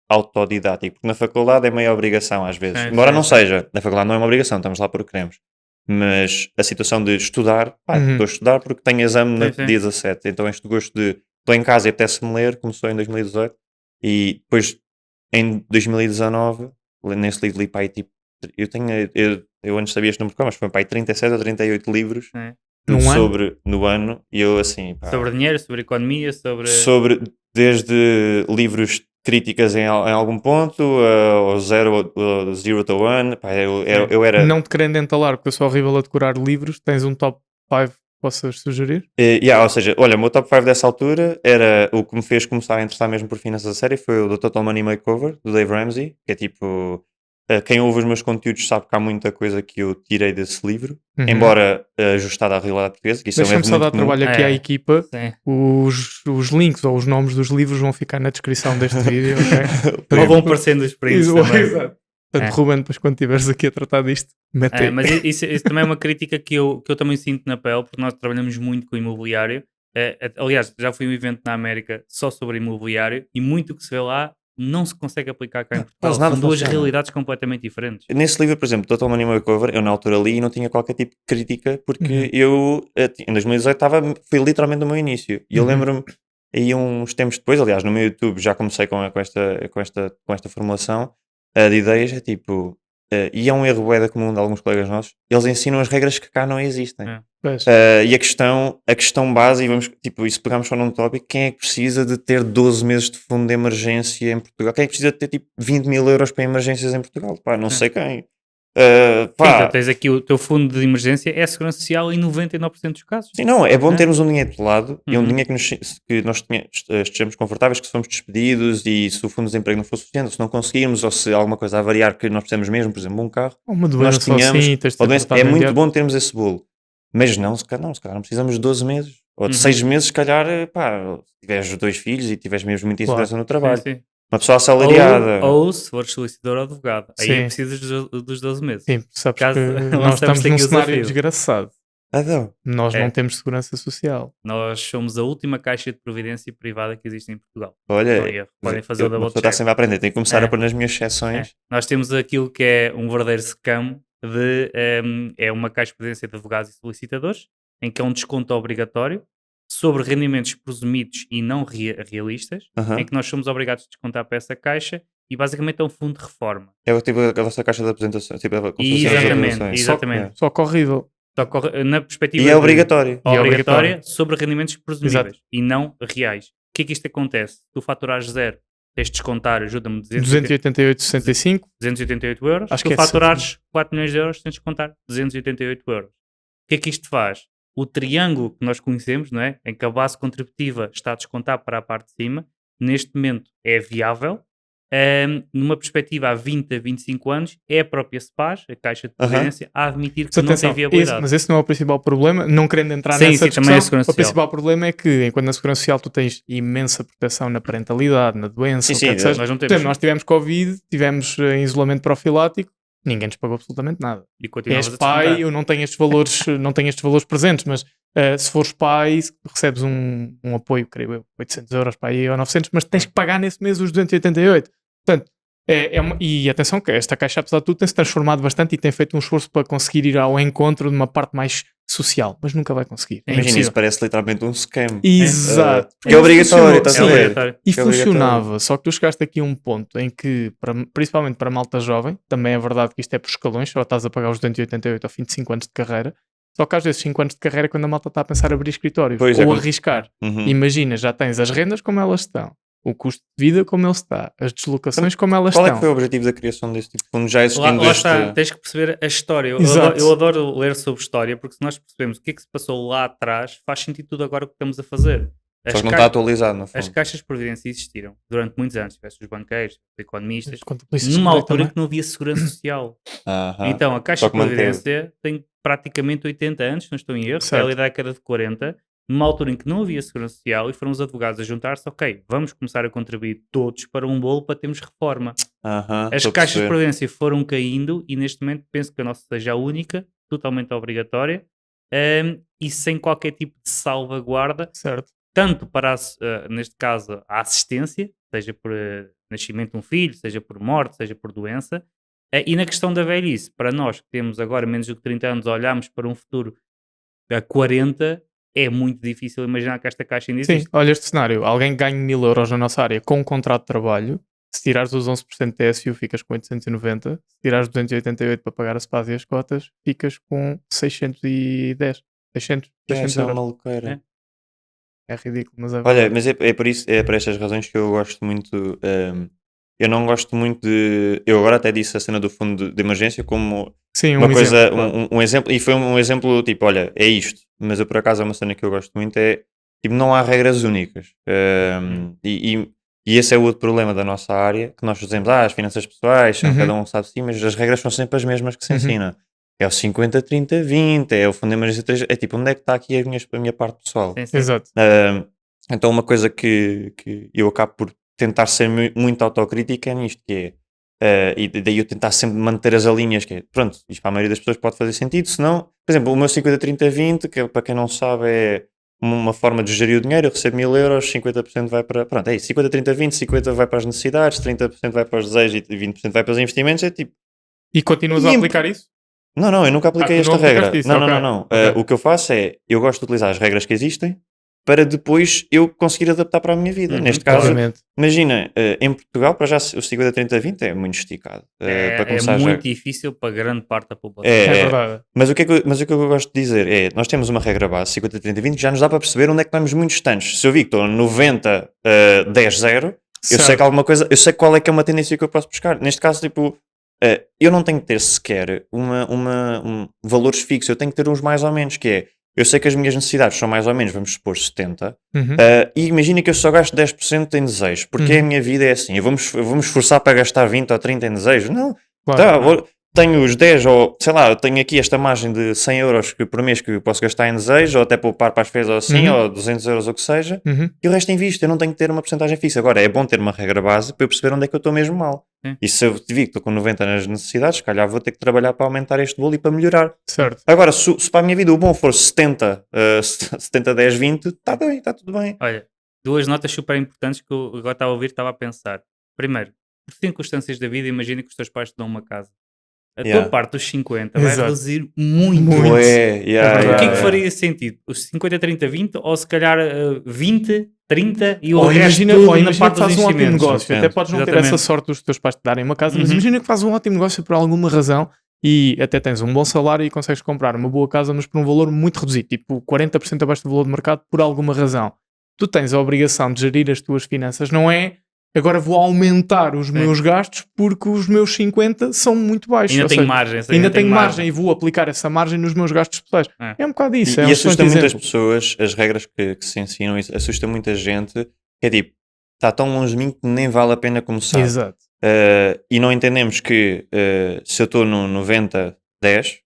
autodidático, porque na faculdade é meio obrigação às vezes, embora não seja, na faculdade não é uma obrigação, estamos lá porque queremos. Mas a situação de estudar, estou a estudar porque tenho exame no dia 17, então este gosto de estou em casa e apetece-me ler começou em 2018, e depois em 2019 nesse livro li para aí tipo, eu antes sabia este número, mas foi para aí 37 ou 38 livros no ano, e eu assim sobre dinheiro, sobre economia, sobre desde livros críticas em algum ponto, ao Zero to One. Eu era. Não te querendo entalar, porque eu sou horrível a decorar livros, tens um top 5 que possas sugerir? Ou seja, olha, o meu top 5 dessa altura era o que me fez começar a interessar mesmo por finanças a sério, foi o do Total Money Makeover, do Dave Ramsey, que é tipo. Quem ouve os meus conteúdos sabe que há muita coisa que eu tirei desse livro, embora ajustada à realidade portuguesa, que isso Deixa-me só dar comum. trabalho aqui à equipa. Sim. Os links ou os nomes dos livros vão ficar na descrição deste vídeo, ok? Ou vão aparecendo os prints também. Exato. Portanto, Ruben, depois quando estiveres aqui a tratar disto, mete aí. Mas isso também é uma crítica que eu também sinto na pele, porque nós trabalhamos muito com imobiliário. Aliás, já fui a um evento na América só sobre imobiliário, e muito o que se vê lá não se consegue aplicar cá em Portugal. São duas realidades completamente diferentes. Nesse livro, por exemplo, Total Money Makeover, eu na altura li e não tinha qualquer tipo de crítica, porque eu, em 2018, foi literalmente o meu início. E eu lembro-me, aí uns tempos depois, aliás, no meu YouTube já comecei com esta formulação de ideias, é tipo, e é um erro bué comum de alguns colegas nossos, eles ensinam as regras que cá não existem. E a questão base, e se pegarmos só num tópico, quem é que precisa de ter 12 meses de fundo de emergência em Portugal? Quem é que precisa de ter tipo 20 mil euros para emergências em Portugal? Não sei quem. Então tens aqui o teu fundo de emergência, é a segurança social em 99% dos casos. Sim, não, é bom termos um dinheiro de lado e um dinheiro que nós estejamos confortáveis, que se fomos despedidos e se o fundo de desemprego não for suficiente, se não conseguirmos, ou se alguma coisa a variar que nós precisamos mesmo, por exemplo, um carro, uma doença é muito bom termos esse bolo. Mas se calhar não precisamos de 12 meses ou de 6 meses, se calhar, se tiveres 2 filhos e tiveres mesmo muita insegurança no trabalho. Sim. Uma pessoa assalariada. Ou se fores solicitador ou advogado, aí Sim. precisas dos 12 meses. Sim, sabes Caso que nós estamos num cenário desgraçado. Nós não temos segurança social. Nós somos a última caixa de providência privada que existe em Portugal. Olha, podem fazer o double check. Está sempre a aprender, tem que começar a pôr nas minhas exceções. Nós temos aquilo que é um verdadeiro scam é uma caixa de providência de advogados e solicitadores, em que é um desconto obrigatório sobre rendimentos presumidos e não realistas, em que nós somos obrigados a descontar para essa caixa, e basicamente é um fundo de reforma. É tipo a vossa caixa de apresentação. Exatamente. Só que horrível. Na perspectiva e é obrigatório. Obrigatória sobre rendimentos presumíveis e não reais. O que é que isto acontece? Tu faturares zero, tens de descontar, ajuda-me, 288,65 288 euros. Acho tu que faturares 4 milhões de euros, tens de descontar 288 euros. O que é que isto faz? O triângulo que nós conhecemos, não é? Em que a base contributiva está a descontar para a parte de cima, neste momento é viável. Numa perspectiva há 20 a 25 anos, é a própria SPAS, a Caixa de Previdência, a admitir que não tem viabilidade. Mas esse não é o principal problema, não querendo entrar nessa discussão. O principal problema é que, enquanto na Segurança Social tu tens imensa proteção na parentalidade, na doença, nós tivemos Covid, tivemos em isolamento profilático, ninguém nos pagou absolutamente nada. És pai, eu não tenho estes valores presentes, mas se fores pai, recebes um apoio, creio eu, 800 euros para aí ou 900, mas tens que pagar nesse mês os 288. Portanto, E atenção que esta caixa, apesar de tudo, tem-se transformado bastante e tem feito um esforço para conseguir ir ao encontro de uma parte mais social, mas nunca vai conseguir. É Imagina, isso impossível. parece literalmente um scam. Exato. Porque é obrigatório, estás É a ver? obrigatório. E É obrigatório. funcionava, só que tu chegaste aqui a um ponto em que, principalmente para a malta jovem, também é verdade que isto é por escalões, só estás a pagar os 288 ao fim de 5 anos de carreira, só que às vezes 5 anos de carreira é quando a malta está a pensar em abrir escritórios, Pois, ou é quando- arriscar. Uhum. Imagina, já tens as rendas como elas estão, o custo de vida como ele está, as deslocações como elas Qual é estão. que foi o objetivo da criação desse tipo de fundo? Já Lá existindo está, este... tens que perceber a história. Eu Exato. adoro, eu adoro ler sobre história, porque se nós percebemos o que é que se passou lá atrás, faz sentido tudo agora o que estamos a fazer. Só que não está atualizado, no As fundo. caixas de previdência existiram durante muitos anos, tivesse os banqueiros, os economistas, Contabilistas numa também. altura que não havia segurança social. Aham. Então, a Caixa Só de que manteve. Previdência tem praticamente 80 anos, se não estou em erro, Certo. é ali da década de 40, numa altura em que não havia segurança social e foram os advogados a juntar-se, ok, vamos começar a contribuir todos para um bolo para termos reforma. Aham, As estou a caixas de perceber. previdência foram caindo e neste momento penso que a nossa seja a única, totalmente obrigatória, e sem qualquer tipo de salvaguarda, Certo. tanto para, neste caso, a assistência, seja por nascimento de um filho, seja por morte, seja por doença, e na questão da velhice, para nós que temos agora menos do que 30 anos, olhamos para um futuro a 40, é muito difícil imaginar que esta caixa ainda Sim, existe. olha este cenário. Alguém ganha 1000 euros na nossa área com um contrato de trabalho. Se tirares os 11% de TSU, ficas com 890. Se tirares 288 para pagar a SPAS e as cotas, ficas com 610. 600 Isso é 600 uma euros. maluqueira. É ridículo, mas é Olha, verdade. mas é por isso, é por estas razões que eu gosto muito. Eu não gosto muito de. Eu agora até disse a cena do fundo de emergência como Sim, uma coisa, exemplo, claro. um exemplo, e foi um exemplo tipo, olha, é isto, mas eu por acaso é uma cena que eu gosto muito, é tipo, não há regras únicas. E esse é o outro problema da nossa área, que nós fazemos, as finanças pessoais, são, Uhum. cada um sabe sim, mas as regras são sempre as mesmas que se Uhum. ensina. É o 50, 30, 20, é o fundo de emergência 3, é tipo, onde é que está aqui a minha parte pessoal? Sim, sim. Exato. Então uma coisa que eu acabo por tentar ser muito autocrítico é nisto, que é, e daí eu tentar sempre manter as linhas, que é, pronto, isto para a maioria das pessoas pode fazer sentido, senão, por exemplo, o meu 50, 30, 20, que para quem não sabe é uma forma de gerir o dinheiro, eu recebo 1000 euros, 50% vai para, pronto, é isso, 50, 30, 20, 50 vai para as necessidades, 30% vai para os desejos e 20% vai para os investimentos, é tipo... E continuas a aplicar isso? Não, eu nunca apliquei tu não esta regra. aplicaste isso, Não, ok. não. Ok. O que eu faço é, eu gosto de utilizar as regras que existem para depois eu conseguir adaptar para a minha vida. Uhum. Neste caso, Obviamente. imagina, em Portugal, para já o 50, 30, 20 é muito esticado. Para É começar muito já... difícil para grande parte da população. É É, verdade. mas o que é que eu gosto de dizer é, nós temos uma regra base, 50, 30, 20, que já nos dá para perceber onde é que estamos muito distantes. Se eu vi que estou 90, 10, 0, eu sei Certo. que alguma coisa, eu sei qual é que é uma tendência que eu posso buscar. Neste caso, tipo, eu não tenho que ter sequer valores fixos, eu tenho que ter uns mais ou menos, que é, eu sei que as minhas necessidades são mais ou menos, vamos supor, 70, Uhum. e imagina que eu só gasto 10% em desejos, porque a minha vida é assim, eu vou me esforçar para gastar 20 ou 30 em desejos, não, Claro. tenho os 10 ou, sei lá, eu tenho aqui esta margem de 100 euros por mês que eu posso gastar em desejos, ou até poupar para as férias ou assim, Uhum. ou 200 euros ou o que seja, Uhum. e o resto invisto, eu não tenho que ter uma porcentagem fixa. Agora, é bom ter uma regra base para eu perceber onde é que eu estou mesmo mal. Sim. E se eu vi que estou com 90 nas necessidades, se calhar vou ter que trabalhar para aumentar este bolo e para melhorar. Certo. Agora, se para a minha vida o bom for 70, 70, 10, 20, está bem, está tudo bem. Olha, duas notas super importantes que eu agora estava a ouvir, estava a pensar. Primeiro, por circunstâncias da vida, imagina que os teus pais te dão uma casa. A Yeah. tua parte dos 50 vai Exato. reduzir muito. Muito. Ué, verdade. O que é que yeah. faria sentido? Os 50, 30, 20 ou se calhar 20, 30 e o Ou resto imagina, tudo ou na imagina parte que dos fazes um ótimo investimentos? negócio. Até Depende. podes não ter Exatamente. essa sorte dos teus pais te darem uma casa, mas Uhum. imagina que fazes um ótimo negócio por alguma razão e até tens um bom salário e consegues comprar uma boa casa, mas por um valor muito reduzido, tipo 40% abaixo do valor de mercado por alguma razão. Tu tens a obrigação de gerir as tuas finanças, não é agora vou aumentar os meus gastos porque os meus 50 são muito baixos. Ainda Ou tenho seja, margem. ainda tenho margem e vou aplicar essa margem nos meus gastos pessoais. É. É um bocado isso. E é um assusta excelente muitas exemplo. pessoas, as regras que se ensinam, isso assusta muita gente, que é tipo, está tão longe de mim que nem vale a pena começar. Exato. E não entendemos que se eu estou no 90, 10,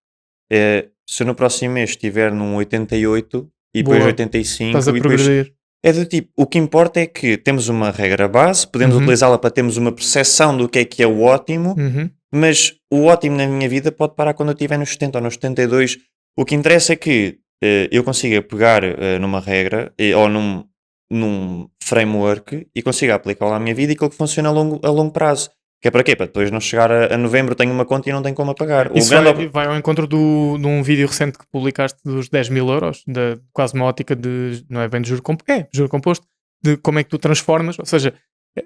se eu no próximo mês estiver num 88 e depois Boa. 85 Estás a e depois... progredir. É do tipo, o que importa é que temos uma regra base, podemos Uhum. utilizá-la para termos uma percepção do que é o ótimo, Uhum. mas o ótimo na minha vida pode parar quando eu estiver nos 70 ou nos 72. O que interessa é que eu consiga pegar numa regra ou num framework e consiga aplicá-la à minha vida e aquilo que funciona a longo prazo. Que é para quê? Para depois não chegar a novembro, tenho uma conta e não tenho como apagar. Isso vai ao encontro de um vídeo recente que publicaste dos 10 mil euros, de quase uma ótica de, não é bem de juro composto, de como é que tu transformas, ou seja,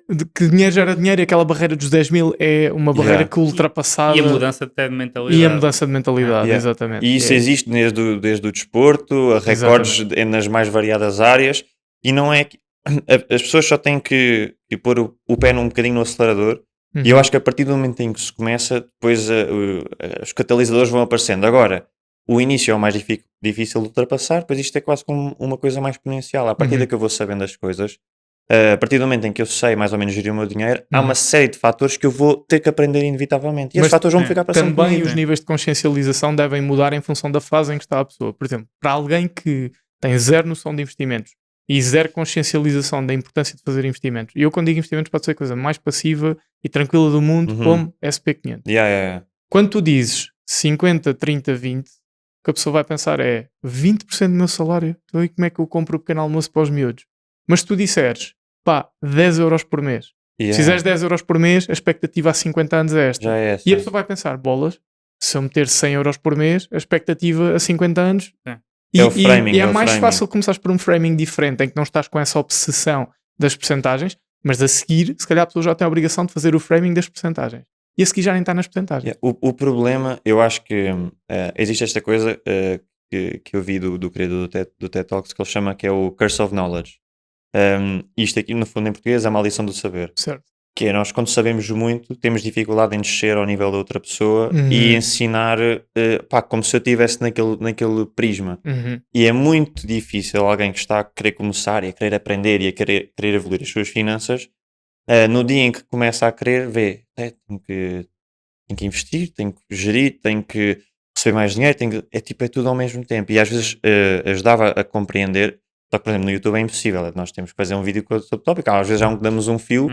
de que dinheiro gera dinheiro e aquela barreira dos 10 mil é uma barreira que ultrapassada. E a mudança até de mentalidade. E a mudança de mentalidade, exatamente. E isso existe desde o desporto, a recordes nas mais variadas áreas, e não é que as pessoas só têm que pôr o pé um bocadinho no acelerador. E eu acho que a partir do momento em que se começa, depois os catalisadores vão aparecendo. Agora, o início é o mais difícil de ultrapassar, depois isto é quase como uma coisa mais exponencial. À partir que eu vou sabendo as coisas, a partir do momento em que eu sei mais ou menos gerir o meu dinheiro, há uma série de fatores que eu vou ter que aprender inevitavelmente. E esses fatores vão ficar para sempre. Também os níveis de consciencialização devem mudar em função da fase em que está a pessoa. Por exemplo, para alguém que tem zero noção de investimentos e zero consciencialização da importância de fazer investimentos. E eu, quando digo investimentos, pode ser a coisa mais passiva e tranquila do mundo, como SP500. Quando tu dizes 50, 30, 20, o que a pessoa vai pensar é 20% do meu salário. Então, e como é que eu compro o pequeno almoço para os miúdos? Mas se tu disseres, 10 euros por mês. Se fizeres 10 euros por mês, a expectativa há 50 anos é esta. E a pessoa vai pensar, bolas, se eu meter 100 euros por mês, a expectativa a 50 anos... E é mais fácil começares por um framing diferente, em que não estás com essa obsessão das percentagens, mas a seguir, se calhar a pessoa já tem a obrigação de fazer o framing das percentagens. E a seguir já nem está nas percentagens. O problema, eu acho que existe esta coisa que eu vi do criador do TED Talks, que ele chama que é o Curse of Knowledge. Isto aqui, no fundo, em português, é a maldição do saber. Certo. Que é, nós quando sabemos muito, temos dificuldade em descer ao nível da outra pessoa e ensinar, como se eu estivesse naquele prisma. E é muito difícil alguém que está a querer começar e a querer aprender e a querer evoluir as suas finanças, no dia em que começa a querer ver, tenho que investir, tenho que gerir, tenho que receber mais dinheiro, é tudo ao mesmo tempo. E às vezes ajudava a compreender. Só que, por exemplo, no YouTube é impossível. Nós temos que fazer um vídeo sobre o tópico. Às vezes já damos um fio,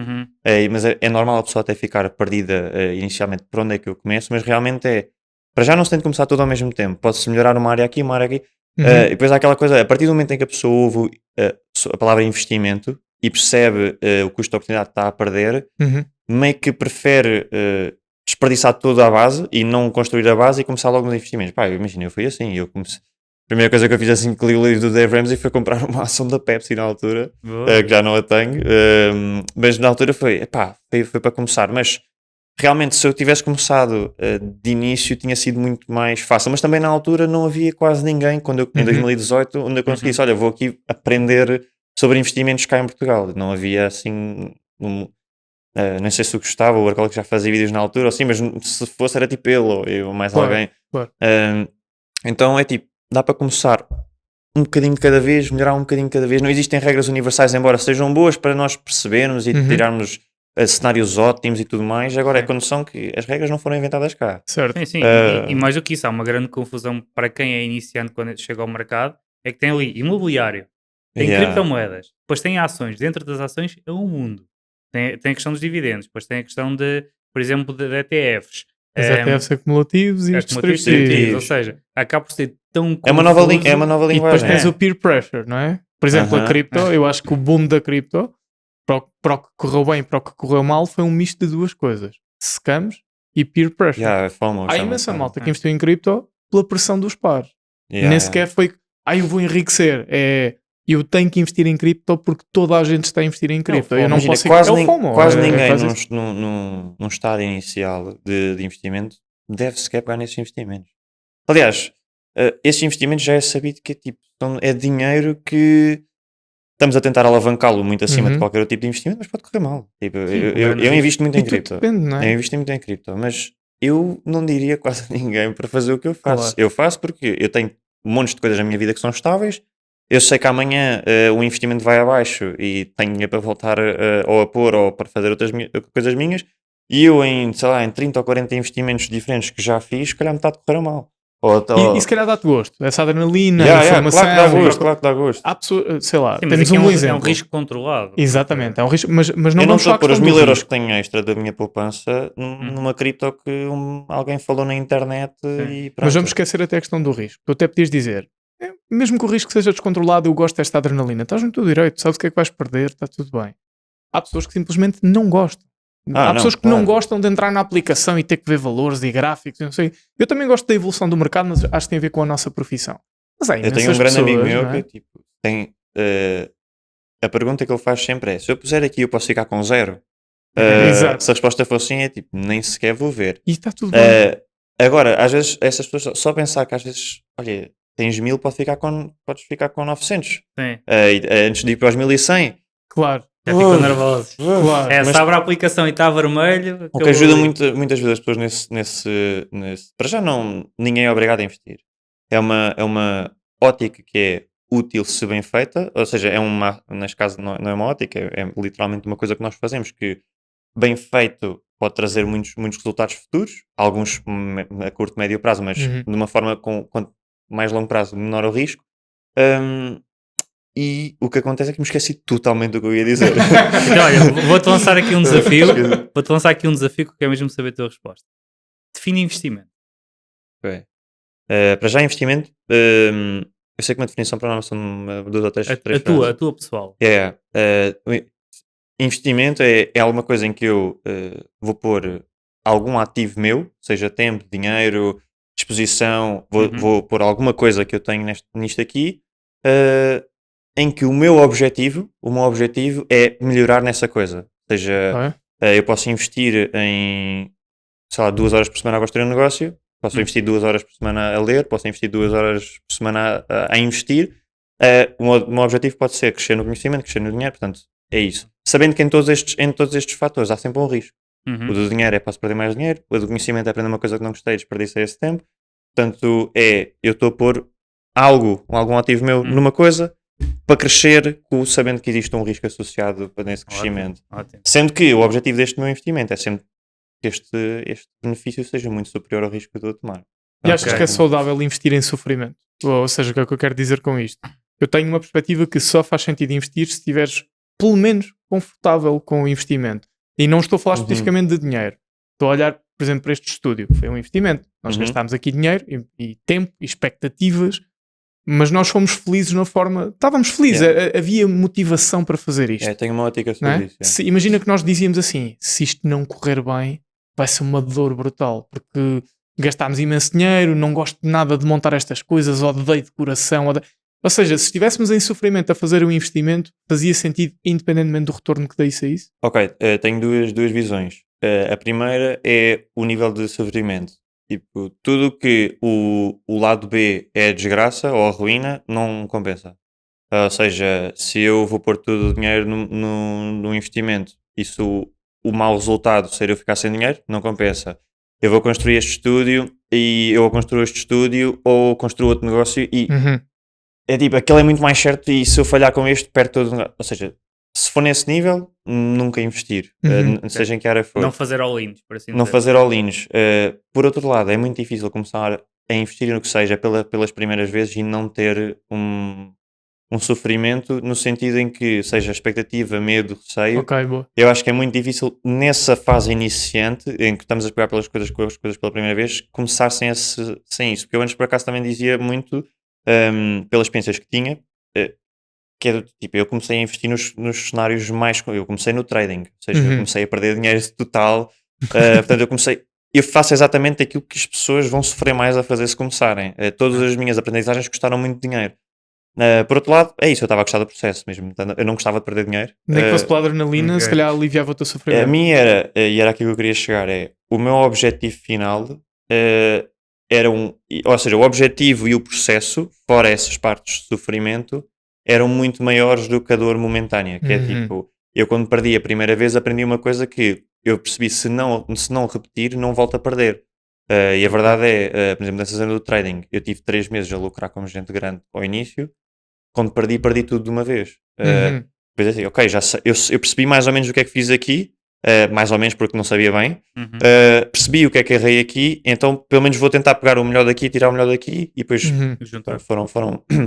mas é normal a pessoa até ficar perdida inicialmente por onde é que eu começo, mas realmente para já não se tem de começar tudo ao mesmo tempo. Pode-se melhorar uma área aqui, uma área aqui. E depois há aquela coisa, a partir do momento em que a pessoa ouve a palavra investimento e percebe o custo de oportunidade que está a perder, meio que prefere desperdiçar toda a base e não construir a base e começar logo nos investimentos. Imagina, eu fui assim, eu comecei. A primeira coisa que eu fiz assim que li o livro do Dave Ramsey foi comprar uma ação da Pepsi na altura, que já não a tenho, mas na altura foi para começar. Mas realmente, se eu tivesse começado de início, tinha sido muito mais fácil. Mas também na altura não havia quase ninguém, quando eu, em 2018, onde eu consegui isso. Olha, vou aqui aprender sobre investimentos cá em Portugal. Não havia assim, nem sei se o Gustavo ou o Arcola que já fazia vídeos na altura, ou assim, mas se fosse era tipo ele ou eu, mais alguém. Então é tipo, dá para começar um bocadinho de cada vez, melhorar um bocadinho de cada vez. Não existem regras universais, embora sejam boas para nós percebermos e tirarmos cenários ótimos e tudo mais. Agora é com a noção que as regras não foram inventadas cá. Certo. Sim. E mais do que isso, há uma grande confusão para quem é iniciante quando chega ao mercado, é que tem ali imobiliário, tem criptomoedas, depois tem ações. Dentro das ações é um mundo. Tem a questão dos dividendos, depois tem a questão de, por exemplo, de ETFs. Os ETFs acumulativos e os distributivos. Ou seja, acaba por ser tão confuso. É uma nova linguagem. E depois tens o peer pressure, não é? Por exemplo, a cripto, eu acho que o boom da cripto, para o que correu bem e para o que correu mal, foi um misto de duas coisas. Scams e peer pressure. Há imensa malta que investiu em cripto pela pressão dos pares. Nem sequer foi, eu vou enriquecer. Eu tenho que investir em cripto porque toda a gente está a investir em cripto. Eu não posso quase ninguém num estado inicial de investimento deve sequer pegar nesses investimentos. Aliás, esses investimentos já é sabido que é dinheiro que estamos a tentar alavancá-lo muito acima de qualquer outro tipo de investimento, mas pode correr mal. Eu invisto muito em cripto. Depende, não é? Eu invisto muito em cripto, mas eu não diria quase a ninguém para fazer o que eu faço. Claro. Eu faço porque eu tenho montes de coisas na minha vida que são estáveis. Eu sei que amanhã o investimento vai abaixo e tenho dinheiro para voltar ou a pôr ou para fazer outras coisas minhas, e eu em 30 ou 40 investimentos diferentes que já fiz, se calhar metade correram mal. E se calhar dá-te gosto. Essa adrenalina, a informação... Claro que dá gosto. Há pessoas, sei lá, sim, temos um exemplo. É um risco controlado. Exatamente, é um risco, mas não eu não estou a pôr os 1000 euros risco que tenho extra da minha poupança numa cripto que alguém falou na internet e pronto. Mas vamos esquecer até a questão do risco. Tu até podias dizer, mesmo que o risco seja descontrolado, eu gosto desta adrenalina. Estás no teu direito, sabes o que é que vais perder, está tudo bem. Há pessoas que simplesmente não gostam. Há não, pessoas que não claro. gostam de entrar na aplicação e ter que ver valores e gráficos, não sei. Eu também gosto da evolução do mercado, mas acho que tem a ver com a nossa profissão. Mas há Eu tenho um imensas grande amigo pessoas, meu não é? que tipo, tem. A pergunta que ele faz sempre é: se eu puser aqui, eu posso ficar com 0? Exato. Se a resposta for sim, é tipo, nem sequer vou ver. E está tudo bem. Agora, às vezes, essas pessoas só pensar que às vezes, olha, tens 1000, podes ficar com 900. Sim. Antes de ir para os 1100. Claro, Já ficam nervosos. claro. É, Mas se abre a aplicação e está vermelho. o que ajuda acabou ali. muitas vezes as pessoas nesse. Para já, não, ninguém é obrigado a investir. É uma ótica que é útil se bem feita, ou seja, neste caso não é uma ótica, é literalmente uma coisa que nós fazemos que, bem feito, pode trazer muitos resultados futuros, alguns a curto, médio prazo, mas Uhum. de uma forma quanto mais longo prazo, menor o risco. Hum, e o que acontece é que me esqueci totalmente do que eu ia dizer. Então, olha, vou-te lançar aqui um desafio. Esqueci. Vou-te lançar aqui um desafio que eu quero mesmo saber a tua resposta. Define investimento. Ok. Para já, investimento, eu sei que uma definição para nós são 2 ou 3 A frases. tua pessoal. Investimento é alguma coisa em que eu vou pôr algum ativo meu, seja tempo, dinheiro, disposição, Uhum. vou pôr alguma coisa que eu tenho nisto aqui, uh, em que o meu objetivo é melhorar nessa coisa. Ou seja, Ok. eu posso investir em, sei lá, 2 horas por semana a construir um negócio, posso investir 2 horas por semana a ler, posso investir 2 horas por semana a investir. O meu objetivo pode ser crescer no conhecimento, crescer no dinheiro, portanto, é isso. Sabendo que em todos estes fatores há sempre um risco. Uhum. O do dinheiro é posso perder mais dinheiro, o do conhecimento é aprender uma coisa que não gostei, desperdicei esse tempo. Portanto, eu estou a pôr algum ativo meu numa coisa para crescer, sabendo que existe um risco associado nesse crescimento. Ótimo. Sendo que o objetivo deste meu investimento é sempre que este benefício seja muito superior ao risco que eu estou a tomar. E achas Ok. que é saudável investir em sofrimento? Ou seja, o que é que eu quero dizer com isto? Eu tenho uma perspectiva que só faz sentido investir se estiveres pelo menos confortável com o investimento. E não estou a falar especificamente de dinheiro. Estou a olhar, por exemplo, para este estúdio. Foi um investimento. Nós gastámos aqui dinheiro e tempo e expectativas, mas nós fomos felizes na forma... Estávamos felizes. Havia motivação para fazer isto. Tenho uma ótica Não sobre é? isso. Imagina que nós dizíamos assim, se isto não correr bem, vai ser uma dor brutal, porque gastámos imenso dinheiro, não gosto de nada de montar estas coisas, odeio decoração, ou seja, se estivéssemos em sofrimento a fazer um investimento, fazia sentido independentemente do retorno que desse a isso? Ok, tenho duas visões. A primeira é o nível de sofrimento. Tipo, tudo que o lado B é desgraça ou ruína, não compensa. Ou seja, se eu vou pôr todo o dinheiro no investimento e se o mau resultado ser eu ficar sem dinheiro, não compensa. Eu vou construir este estúdio e eu construo este estúdio ou construo outro negócio e é tipo, aquele é muito mais certo e se eu falhar com este, perto todo o negócio. Ou seja, se for nesse nível, nunca investir, seja em que área for. Não fazer all-ins, por assim Não dizer. fazer all-ins. Por outro lado, é muito difícil começar a investir no que seja pelas primeiras vezes e não ter um sofrimento no sentido em que seja expectativa, medo, receio. Ok, boa. Eu acho que é muito difícil nessa fase iniciante em que estamos a pegar pelas coisas pela primeira vez, começar sem isso. Porque eu antes por acaso também dizia muito, pelas experiências que tinha, que é tipo, eu comecei a investir nos cenários eu comecei no trading, ou seja, eu comecei a perder dinheiro total, portanto eu faço exatamente aquilo que as pessoas vão sofrer mais a fazer se começarem. Todas as minhas aprendizagens custaram muito dinheiro. Por outro lado, é isso, eu estava a gostar do processo mesmo, eu não gostava de perder dinheiro. Nem que fosse pela adrenalina, se calhar aliviava o teu A sofrimento. mim era aquilo que eu queria chegar, o meu objetivo final era ou seja, o objetivo e o processo, fora essas partes de sofrimento, eram muito maiores do que a dor momentânea, que é tipo, eu quando perdi a primeira vez aprendi uma coisa que eu percebi, se não repetir, não volto a perder. E a verdade por exemplo, nessa zona do trading, eu tive 3 meses a lucrar como gente grande ao início, quando perdi tudo de uma vez. Depois assim, ok, já sei, eu percebi mais ou menos o que é que fiz aqui, mais ou menos porque não sabia bem, percebi o que é que errei aqui, então pelo menos vou tentar pegar o melhor daqui, tirar o melhor daqui e depois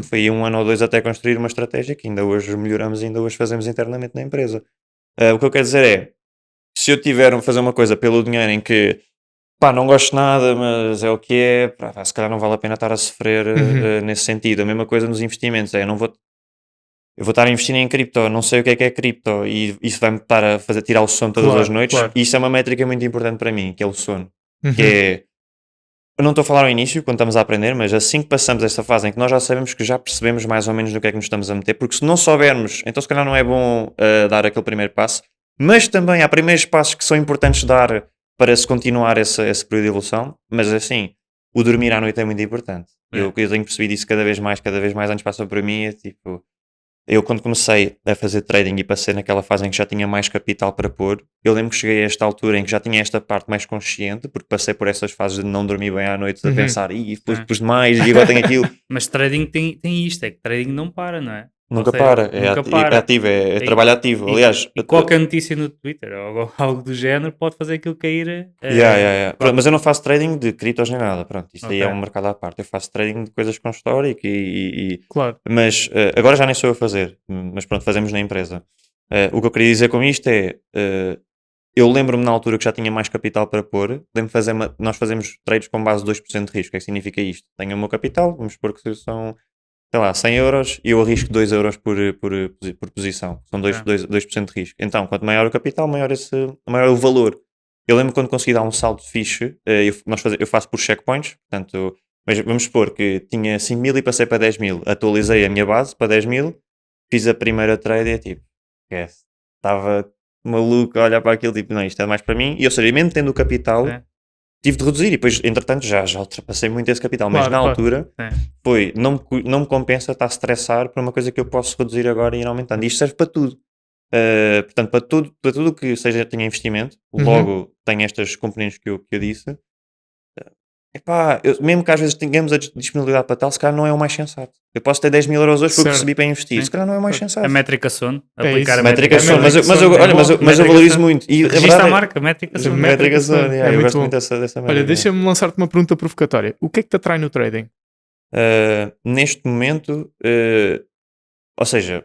foi 1 ano ou 2 até construir uma estratégia que ainda hoje melhoramos e ainda hoje fazemos internamente na empresa. O que eu quero dizer é, se eu tiver a fazer uma coisa pelo dinheiro em que não gosto nada, mas é o que é, se calhar não vale a pena estar a sofrer nesse sentido. A mesma coisa nos investimentos, eu não vou eu vou estar a investir em cripto, não sei o que é cripto, e isso vai-me estar a fazer tirar o sono todas as noites. Claro. E isso é uma métrica muito importante para mim, que é o sono. Uhum. Que é, eu não estou a falar ao início, quando estamos a aprender, mas assim que passamos esta fase em que nós já sabemos que já percebemos mais ou menos no que é que nos estamos a meter, porque se não soubermos, então se calhar não é bom dar aquele primeiro passo, mas também há primeiros passos que são importantes dar para se continuar esse período de evolução, mas assim, o dormir à noite é muito importante. Eu tenho percebido isso cada vez mais anos passam para mim, é tipo... Eu quando comecei a fazer trading e passei naquela fase em que já tinha mais capital para pôr, eu lembro que cheguei a esta altura em que já tinha esta parte mais consciente, porque passei por essas fases de não dormir bem à noite, a pensar, pus demais e agora tenho aquilo. Mas trading tem isto, é que trading não para, não é? Nunca Ou seja, para, nunca é para. ativo, é trabalho ativo. Aliás, E qualquer notícia no Twitter ou algo do género pode fazer aquilo cair. Pronto, mas eu não faço trading de criptos nem nada, pronto, isso aí é Ok. um mercado à parte. Eu faço trading de coisas com histórico Claro. mas agora já nem sou eu a fazer, mas pronto, fazemos na empresa. O que eu queria dizer com isto é, eu lembro-me na altura que já tinha mais capital para pôr, nós fazemos trades com base de 2% de risco. O que é que significa isto? Tenho o meu capital, vamos supor que são, sei lá, 100 euros e eu arrisco 2 euros por posição. São 2% de risco. Então, quanto maior o capital, maior o valor. Eu lembro quando consegui dar um salto fixe, eu faço por checkpoints, portanto, mas vamos supor que tinha 5.000 e passei para 10.000. Atualizei a minha base para 10.000, fiz a primeira trade e é tipo, estava maluco a olhar para aquilo, tipo, não, isto é mais para mim. E ou seja, mesmo tendo o capital, tive de reduzir e depois, entretanto, já ultrapassei muito esse capital, mas na altura foi, não me compensa estar a estressar por uma coisa que eu posso reduzir agora e ir aumentando. E isto serve para tudo. Portanto, para tudo que seja tenha investimento, logo tem estas componentes que eu disse. Epá, mesmo que às vezes tenhamos a disponibilidade para tal, se calhar não é o mais sensato. Eu posso ter 10.000 euros hoje porque recebi para investir, se calhar não é o mais sensato. A métrica sono, É aplicar isso. a Métrica métrica sono, mas eu valorizo muito. E a Regista verdade a é- marca, métrica sono. Métrica sono, É eu muito gosto bom. muito dessa métrica. Olha, deixa-me lançar-te uma pergunta provocatória. O que é que te atrai no trading? Neste momento, ou seja,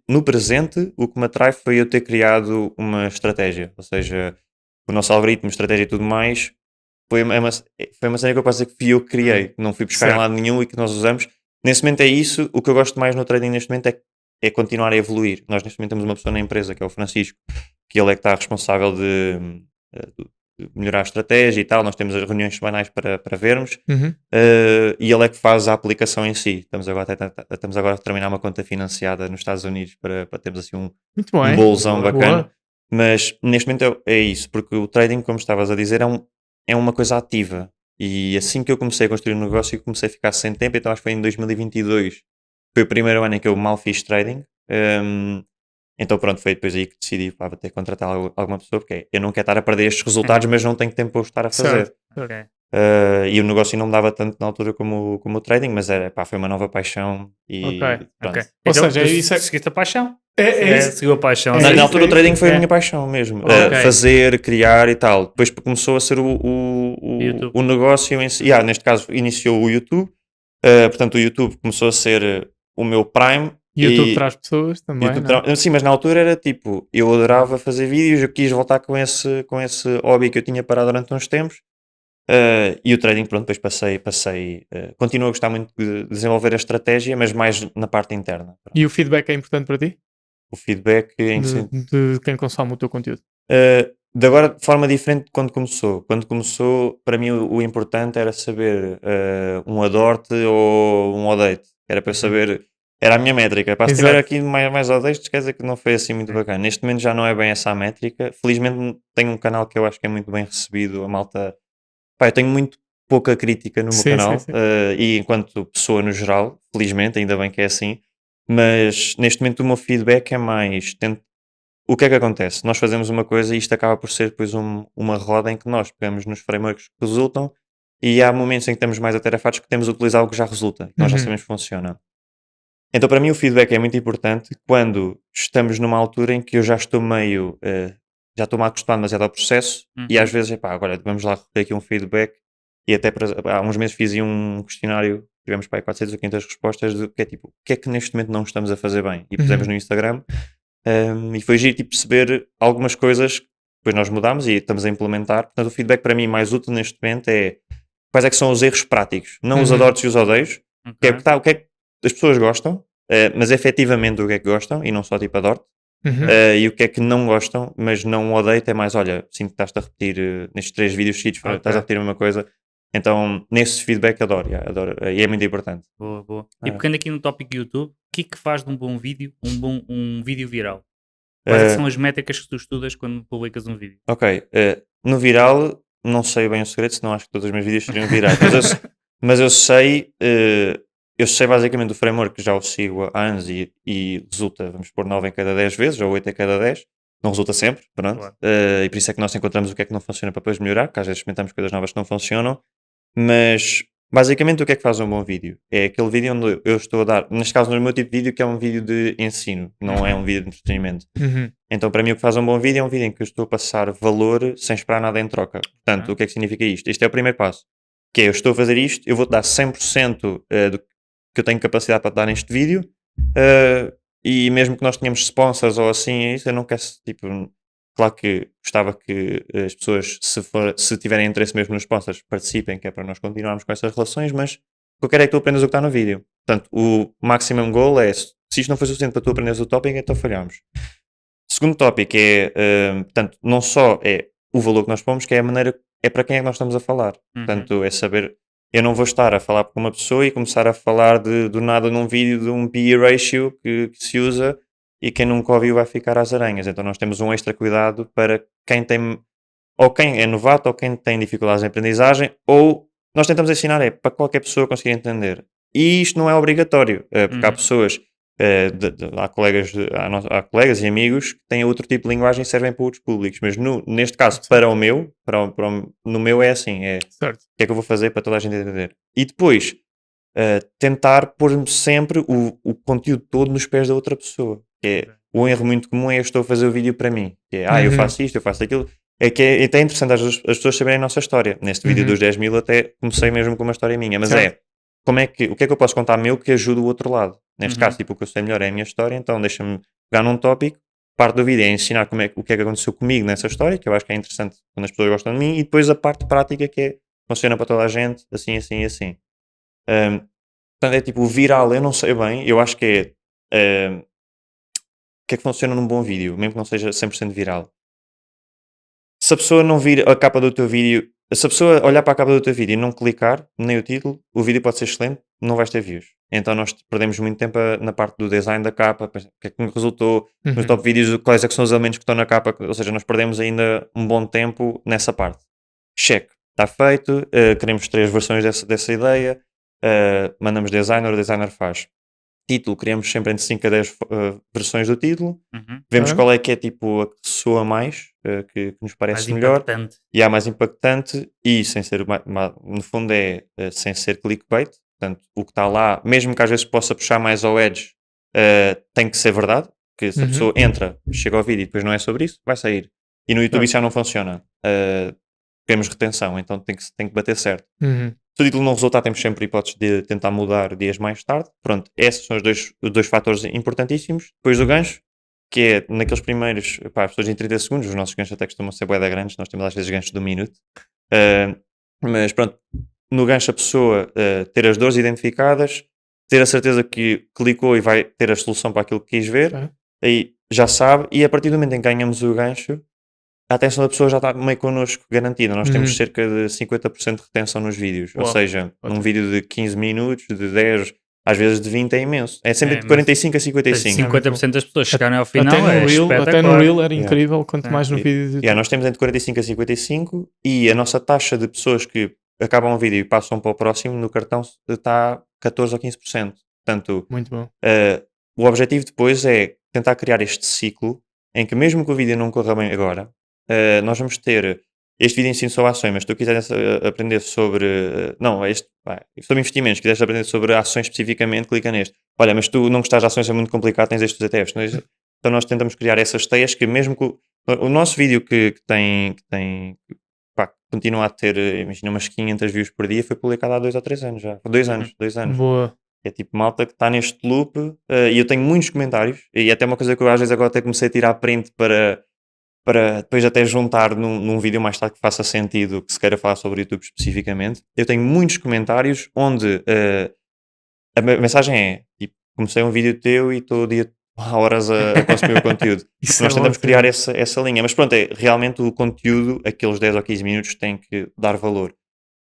no presente, o que me atrai foi eu ter criado uma estratégia, ou seja, o nosso algoritmo, estratégia e tudo mais, foi uma cena que eu posso dizer que fui eu que criei, não fui buscar em Certo. lado nenhum e que nós usamos. Nesse momento é isso, o que eu gosto mais no trading neste momento é continuar a evoluir. Nós neste momento temos uma pessoa na empresa, que é o Francisco, que ele é que está responsável de melhorar a estratégia e tal, nós temos as reuniões semanais para vermos, e ele é que faz a aplicação em si. Estamos agora a terminar uma conta financiada nos Estados Unidos para termos assim Muito bem. um bolsão Boa. bacana. Boa. Mas neste momento é isso, porque o trading, como estavas a dizer, é uma coisa ativa. E assim que eu comecei a construir um negócio, eu comecei a ficar sem tempo, então acho que foi em 2022. Foi o primeiro ano em que eu mal fiz trading. Então pronto, foi depois aí que decidi vou ter que contratar alguma pessoa, porque eu não quero estar a perder estes resultados, mas não tenho tempo para os estar a fazer. Certo. Ok. E o negócio não me dava tanto na altura como o trading, mas foi uma nova paixão e Ok, pronto. Ok. Ou Então, seja, isso é- seguiste a paixão. É isso. Seguiu a paixão. É Na isso, altura o é trading isso. foi a É. minha paixão mesmo. Ok. Fazer, criar e tal. Depois começou a ser YouTube. o negócio em si. Neste caso iniciou o YouTube. Portanto o YouTube começou a ser o meu prime. YouTube e traz pessoas também. YouTube não é? sim, mas na altura era tipo, eu adorava fazer vídeos, eu quis voltar com esse hobby que eu tinha parado durante uns tempos. E o trading, pronto, depois passei continuo a gostar muito de desenvolver a estratégia, mas mais na parte interna. Pronto. E o feedback é importante para ti? O feedback em que De quem consome o teu conteúdo? de agora de forma diferente de quando começou. Quando começou, para mim o importante era saber um adorte ou um odeite. Era para eu saber, era a minha métrica. Para se tiver Exato. aqui mais odeites, quer dizer que não foi assim muito bacana. Neste momento já não é bem essa a métrica. Felizmente tenho um canal que eu acho que é muito bem recebido. A malta. Pá, eu tenho muito pouca crítica no meu Sim, canal sim. e enquanto pessoa no geral, felizmente, ainda bem que é assim. Mas neste momento o meu feedback é mais. O que é que acontece? Nós fazemos uma coisa e isto acaba por ser depois uma roda em que nós pegamos nos frameworks que resultam e há momentos em que estamos mais atarefados que temos de utilizar algo que já resulta, que nós já sabemos que funciona. Então para mim o feedback é muito importante quando estamos numa altura em que eu já estou meio, já estou-me a acostumar demasiado ao processo e às vezes, agora vamos lá ter aqui um feedback e até há uns meses fiz um questionário, tivemos para aí 400 ou 500 respostas que é tipo, o que é que neste momento não estamos a fazer bem? E pusemos no Instagram. E foi giro perceber algumas coisas que depois nós mudámos e estamos a implementar. Portanto, o feedback para mim mais útil neste momento é quais é que são os erros práticos, não os adortos e os odeios, o que é que as pessoas gostam mas efetivamente o que é que gostam e não só tipo adoro. Uhum. E o que é que não gostam, mas não odeio, é mais, olha, sinto que estás-te a repetir nestes 3 vídeos seguidos, Ok. estás a repetir a mesma coisa. Então, nesse feedback adoro, e é muito importante. Boa, boa. E Ah. pegando aqui no tópico YouTube, o que é que faz de um bom vídeo um vídeo viral? Quais é que são as métricas que tu estudas quando publicas um vídeo? Ok, no viral, não sei bem o segredo, senão acho que todos os meus vídeos seriam virais, mas eu sei basicamente o framework que já o sigo há anos e resulta, vamos pôr 9 em cada 10 vezes, ou 8 em cada 10, não resulta sempre, pronto, Claro. e por isso é que nós encontramos o que é que não funciona para depois melhorar, porque às vezes experimentamos coisas novas que não funcionam, mas basicamente o que é que faz um bom vídeo? É aquele vídeo onde eu estou a dar, neste caso no meu tipo de vídeo, que é um vídeo de ensino, não é um vídeo de entretenimento. Uhum. Então, para mim, o que faz um bom vídeo é um vídeo em que eu estou a passar valor sem esperar nada em troca. Portanto, o que é que significa isto? Isto é o primeiro passo. Que é, eu estou a fazer isto, eu vou-te dar 100% do que eu tenho capacidade para te dar neste vídeo, e mesmo que nós tenhamos sponsors ou assim, isso eu não quero, tipo, claro que gostava que as pessoas, se tiverem interesse mesmo nos sponsors, participem, que é para nós continuarmos com essas relações, mas o que eu quero é que tu aprendas o que está no vídeo. Portanto, o maximum goal é, se isto não for suficiente para tu aprenderes o tópico, então falhamos. Segundo tópico é, portanto, não só é o valor que nós pomos, que é a maneira, é para quem é que nós estamos a falar. Portanto, é saber, eu não vou estar a falar com uma pessoa e começar a falar do nada num vídeo de um PE ratio que se usa e quem nunca ouviu vai ficar às aranhas. Então nós temos um extra cuidado para quem tem, ou quem é novato, ou quem tem dificuldades em aprendizagem, ou nós tentamos ensinar para qualquer pessoa conseguir entender. E isto não é obrigatório, porque há pessoas, há colegas e amigos que têm outro tipo de linguagem e servem para outros públicos, mas neste caso, para o meu, no meu é assim, Certo. o que é que eu vou fazer para toda a gente entender? E depois, tentar pôr-me sempre o conteúdo todo nos pés da outra pessoa. Que é, o erro muito comum é eu estou a fazer o vídeo para mim. Que é, eu faço isto, eu faço aquilo. É que é até interessante as pessoas saberem a nossa história. Neste vídeo dos 10 mil até comecei mesmo com uma história minha, mas Certo. o que é que eu posso contar meu que ajude o outro lado? Neste caso, tipo, o que eu sei melhor é a minha história, então deixa-me pegar num tópico. Parte do vídeo é ensinar o que é que aconteceu comigo nessa história, que eu acho que é interessante quando as pessoas gostam de mim, e depois a parte prática que é, funciona para toda a gente, assim, assim e assim. Portanto, é tipo, o viral, eu não sei bem, eu acho que é, o que é que funciona num bom vídeo, mesmo que não seja 100% viral. Se a pessoa não vir a capa do teu vídeo, se a pessoa olhar para a capa do teu vídeo e não clicar, nem o título, o vídeo pode ser excelente, não vais ter views. Então nós perdemos muito tempo na parte do design da capa, o que é que resultou, nos top vídeos, quais é que são os elementos que estão na capa, ou seja, nós perdemos ainda um bom tempo nessa parte. Check, está feito, queremos 3 versões dessa ideia, mandamos designer, o designer faz. Título, criamos sempre entre 5 a 10 versões do título, vemos qual é que é tipo a que soa mais, que nos parece Mais melhor impactante. e a mais impactante, e sem ser no fundo sem ser clickbait, portanto o que está lá, mesmo que às vezes possa puxar mais ao edge, tem que ser verdade, que se a pessoa entra, chega ao vídeo e depois não é sobre isso, vai sair. E no YouTube isso já não funciona. Temos retenção, então tem que bater certo. Se o título não resultar, temos sempre a hipótese de tentar mudar dias mais tarde. Pronto, esses são os dois fatores importantíssimos. Depois o gancho, que é naqueles primeiros, as pessoas em 30 segundos, os nossos ganchos até costumam ser bué da grandes, nós temos às vezes ganchos de 1 minuto. Mas pronto, no gancho a pessoa ter as dores identificadas, ter a certeza que clicou e vai ter a solução para aquilo que quis ver, aí já sabe, e a partir do momento em que ganhamos o gancho, a atenção da pessoa já está meio connosco garantida. Nós temos cerca de 50% de retenção nos vídeos. Ou seja, num vídeo de 15 minutos, de 10, às vezes de 20 é imenso. É sempre de 45 a 55. 50% das pessoas chegarem ao final até no Reel era incrível, quanto mais no vídeo. Nós temos entre 45 a 55 e a nossa taxa de pessoas que acabam o vídeo e passam para o próximo no cartão está 14 ou 15%. Portanto, muito bom. O objetivo depois é tentar criar este ciclo em que mesmo que o vídeo não corra bem agora, nós vamos ter este vídeo ensino sobre ações, mas se tu quiseres aprender sobre sobre investimentos, quiseres aprender sobre ações especificamente, clica neste. Olha, mas tu não gostas de ações, é muito complicado, tens estes ETFs. Então nós tentamos criar essas teias que mesmo que o nosso vídeo que continua a ter, imagina, umas 500 views por dia, foi publicado há 2 ou 3 anos já. 2 anos. Boa. É tipo malta que está neste loop, e eu tenho muitos comentários, e até uma coisa que eu às vezes agora até comecei a tirar print para depois até juntar num vídeo mais tarde que faça sentido, que se queira falar sobre YouTube especificamente. Eu tenho muitos comentários onde a mensagem é tipo, comecei um vídeo teu e estou o dia há horas a consumir o conteúdo. Isso Nós é tentamos bom, criar sim. essa linha, mas pronto, realmente o conteúdo, aqueles 10 ou 15 minutos, tem que dar valor.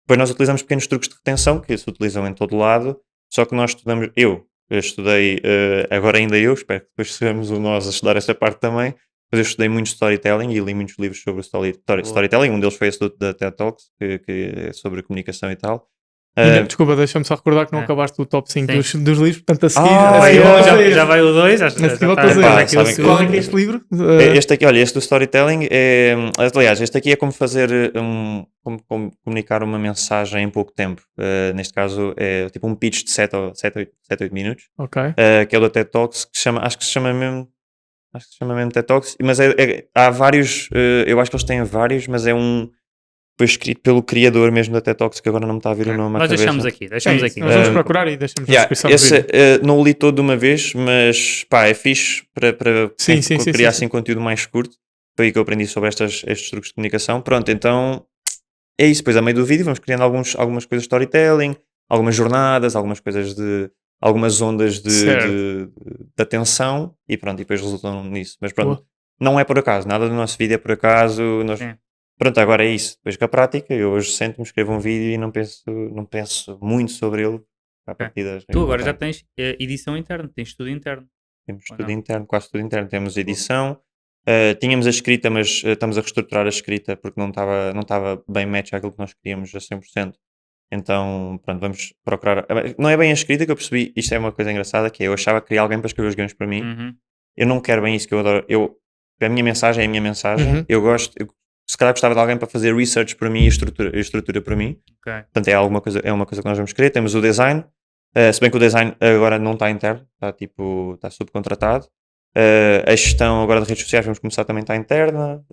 Depois nós utilizamos pequenos truques de retenção que se utilizam em todo lado, só que nós estudamos, eu estudei, agora ainda eu, espero que depois sejamos nós a estudar esta parte também, mas eu estudei muito storytelling e li muitos livros sobre storytelling, um deles foi esse da TED Talks, que é sobre comunicação e tal. Desculpa, deixa-me só recordar que não acabaste o top 5 Sim. dos livros, portanto a seguir, Ah, a seguir yeah. voltas a este. Já vai o 2, já A seguir está. voltas a Epá, este. sabem que Qual é eu- que é este livro? Este aqui, olha, este do storytelling é, aliás, este aqui é como fazer como comunicar uma mensagem em pouco tempo. Neste caso é tipo um pitch de 7 ou 8 minutos, Ok. que é o da TED Talks, acho que se chama mesmo TED Talks, mas há vários, eu acho que eles têm vários, mas foi escrito pelo criador mesmo da TED Talks, que agora não me está a vir o nome à Nós cabeça. deixamos aqui. É isso, nós vamos procurar e deixamos na Yeah, descrição do esse, vídeo. não o li todo de uma vez, mas pá, é fixe para Sim, quem sim, sim, criar sim, assim conteúdo mais curto. Foi aí que eu aprendi sobre estes truques de comunicação. Pronto, então é isso. Depois, a meio do vídeo, vamos criando algumas coisas de storytelling, algumas jornadas, algumas ondas Certo. de atenção e pronto, e depois resultam nisso. Mas pronto, Boa. não é por acaso, nada do nosso vídeo é por acaso. Sim. Pronto, agora é isso. Depois com a prática, eu hoje sento-me, escrevo um vídeo e não penso muito sobre ele. À partida, Tu agora já tens edição interna, tens estudo interno. temos Ou tudo não? interno, quase tudo interno. Temos edição, tínhamos a escrita, mas estamos a reestruturar a escrita porque não estava bem match àquilo que nós queríamos a 100%. Então, pronto, vamos procurar. Não é bem a escrita que eu percebi, isto é uma coisa engraçada, que é, eu achava que queria alguém para escrever os guiões para mim. Uhum. Eu não quero bem isso, que eu adoro. A minha mensagem é a minha mensagem. Uhum. Eu se calhar gostava de alguém para fazer research para mim e estrutura para mim. Ok. Portanto, é uma coisa que nós vamos querer. Temos o design, se bem que o design agora não está interno, está subcontratado. A gestão agora de redes sociais vamos começar também está interna.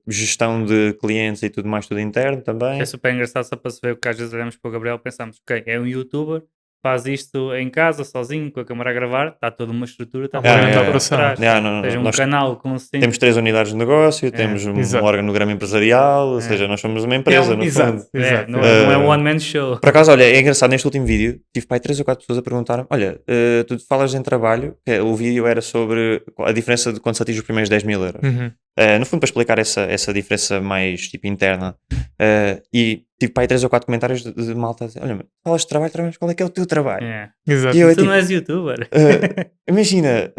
Gestão de clientes e tudo mais, tudo interno também. É super engraçado só para se ver, porque às vezes olhamos para o Gabriel e pensamos, ok, é um youtuber, faz isto em casa, sozinho, com a câmera a gravar, está toda uma estrutura, está Plano de toda operação. atrás. Não, Seja um nós canal consistente. temos 3 unidades de negócio, temos um exato. organograma empresarial, ou seja, nós somos uma empresa, no Exato, fundo. exato. Não é um one-man show. Por acaso, olha, é engraçado, neste último vídeo, tive pai 3 ou 4 pessoas a perguntar-me, olha, tu falas em trabalho, o vídeo era sobre a diferença de quando se atinge os primeiros 10.000 euros. Uhum. No fundo, para explicar essa diferença mais, tipo, interna. E tive pai 3 ou 4 comentários de malta a dizer, olha, falas de trabalho, mas qual é que é o teu trabalho? É. Exato. E eu, Tu não és youtuber. imagina,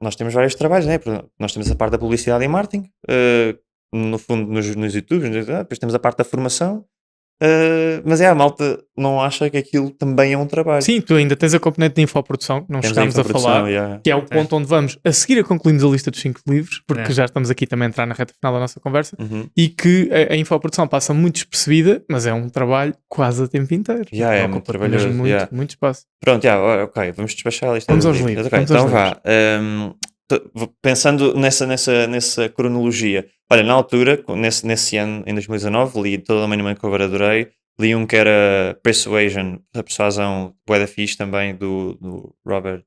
nós temos vários trabalhos, né? Nós temos a parte da publicidade e marketing, no fundo nos YouTubes, depois temos a parte da formação, mas a malta não acha que aquilo também é um trabalho. Sim, tu ainda tens a componente de infoprodução, que não Temos chegámos a infoprodução, falar, yeah. que é o ponto onde vamos a seguir a concluirmos a lista dos 5 livros, porque É. já estamos aqui também a entrar na reta final da nossa conversa, Uhum. e que a infoprodução passa muito despercebida, mas é um trabalho quase a tempo inteiro. Yeah, é Ocupa muito trabalhoso, mesmo muito, yeah. muito espaço. Pronto, ok, vamos despachar a lista Vamos dos aos livros, Ok, vamos então aos vá. Pensando nessa cronologia, olha, na altura, nesse ano, em 2019, li toda a Money Makeover, adorei. Li um que era Persuasion, a persuasão bué da fixe também, do Robert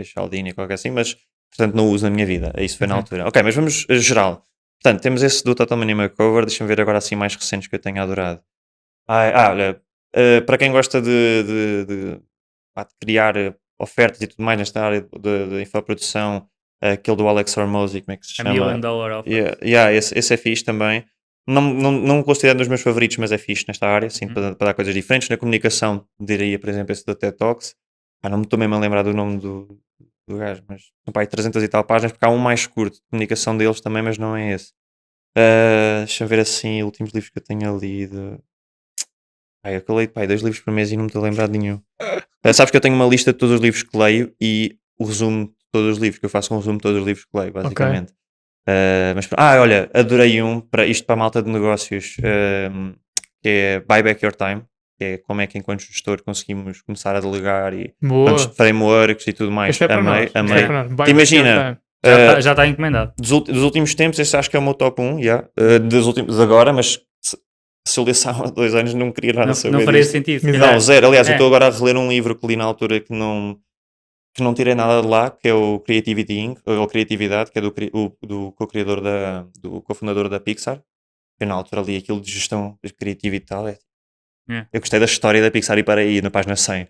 Cialdini, qualquer assim, mas portanto não uso na minha vida. Isso foi na Uhum. altura. Ok, mas vamos a geral. Portanto, temos esse do Total Money Makeover. Deixa-me ver agora assim mais recentes que eu tenha adorado. Olha, para quem gosta de criar ofertas e tudo mais nesta área de infoprodução, aquele do Alex Hormozi, como é que se A chama? $1 million offer. Esse é fixe também. Não considero um dos meus favoritos, mas é fixe nesta área, assim, para dar coisas diferentes. Na comunicação, diria, por exemplo, esse da TED Talks. Não me estou mesmo a lembrar do nome do gajo, mas pai 300 e tal páginas, porque há um mais curto de comunicação deles também, mas não é esse. Deixa eu ver assim, últimos livros que eu tenha lido. Eu leio 2 livros por mês e não me estou a lembrar de nenhum. Sabes que eu tenho uma lista de todos os livros que leio e o resumo de todos os livros, que eu faço um resumo de todos os livros que leio, basicamente. Olha, adorei para a malta de negócios, que é Buy Back Your Time, que é como é que enquanto gestor conseguimos começar a delegar e frameworks e tudo mais. Este é para nós. Amei. Imagina, Já está encomendado. dos últimos tempos, esse acho que é o meu top 1, dos últimos agora, mas se eu lesse há 2 anos não queria nada saber Não faria disso. sentido. Não, zero. Aliás, eu estou agora a reler um livro que li na altura que não tirei nada de lá, que é o Creativity Inc., ou Criatividade, que é do co-criador, do cofundador da Pixar. Eu na altura li aquilo de gestão de criatividade e tal. Eu gostei da história da Pixar e parei aí na página 100.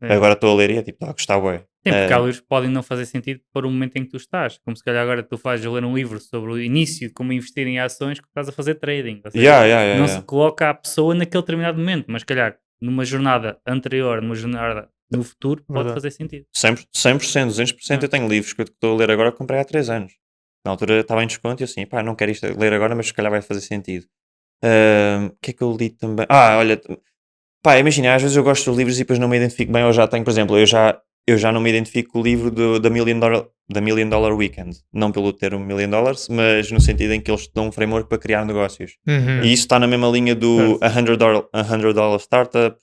É. Agora estou a ler e é tipo, está a gostar bué. Sim, porque há livros que podem não fazer sentido para o momento em que tu estás. Como se calhar agora tu fazes ler um livro sobre o início de como investir em ações que estás a fazer trading. Ou seja, não se coloca a pessoa naquele determinado momento, mas se calhar numa jornada anterior, numa jornada no futuro, pode fazer sentido. 100%, 200%. Eu tenho livros que eu estou a ler agora que comprei há 3 anos. Na altura estava em desconto e assim, pá, não quero isto ler agora, mas se calhar vai fazer sentido. O que é que eu li também? Olha, pá, imagina, às vezes eu gosto de livros e depois não me identifico bem, ou já tenho, por exemplo, eu já não me identifico com o livro da Million Dollar Weekend. Não pelo ter $1 million, mas no sentido em que eles te dão um framework para criar negócios. E isso está na mesma linha do $100 Startup.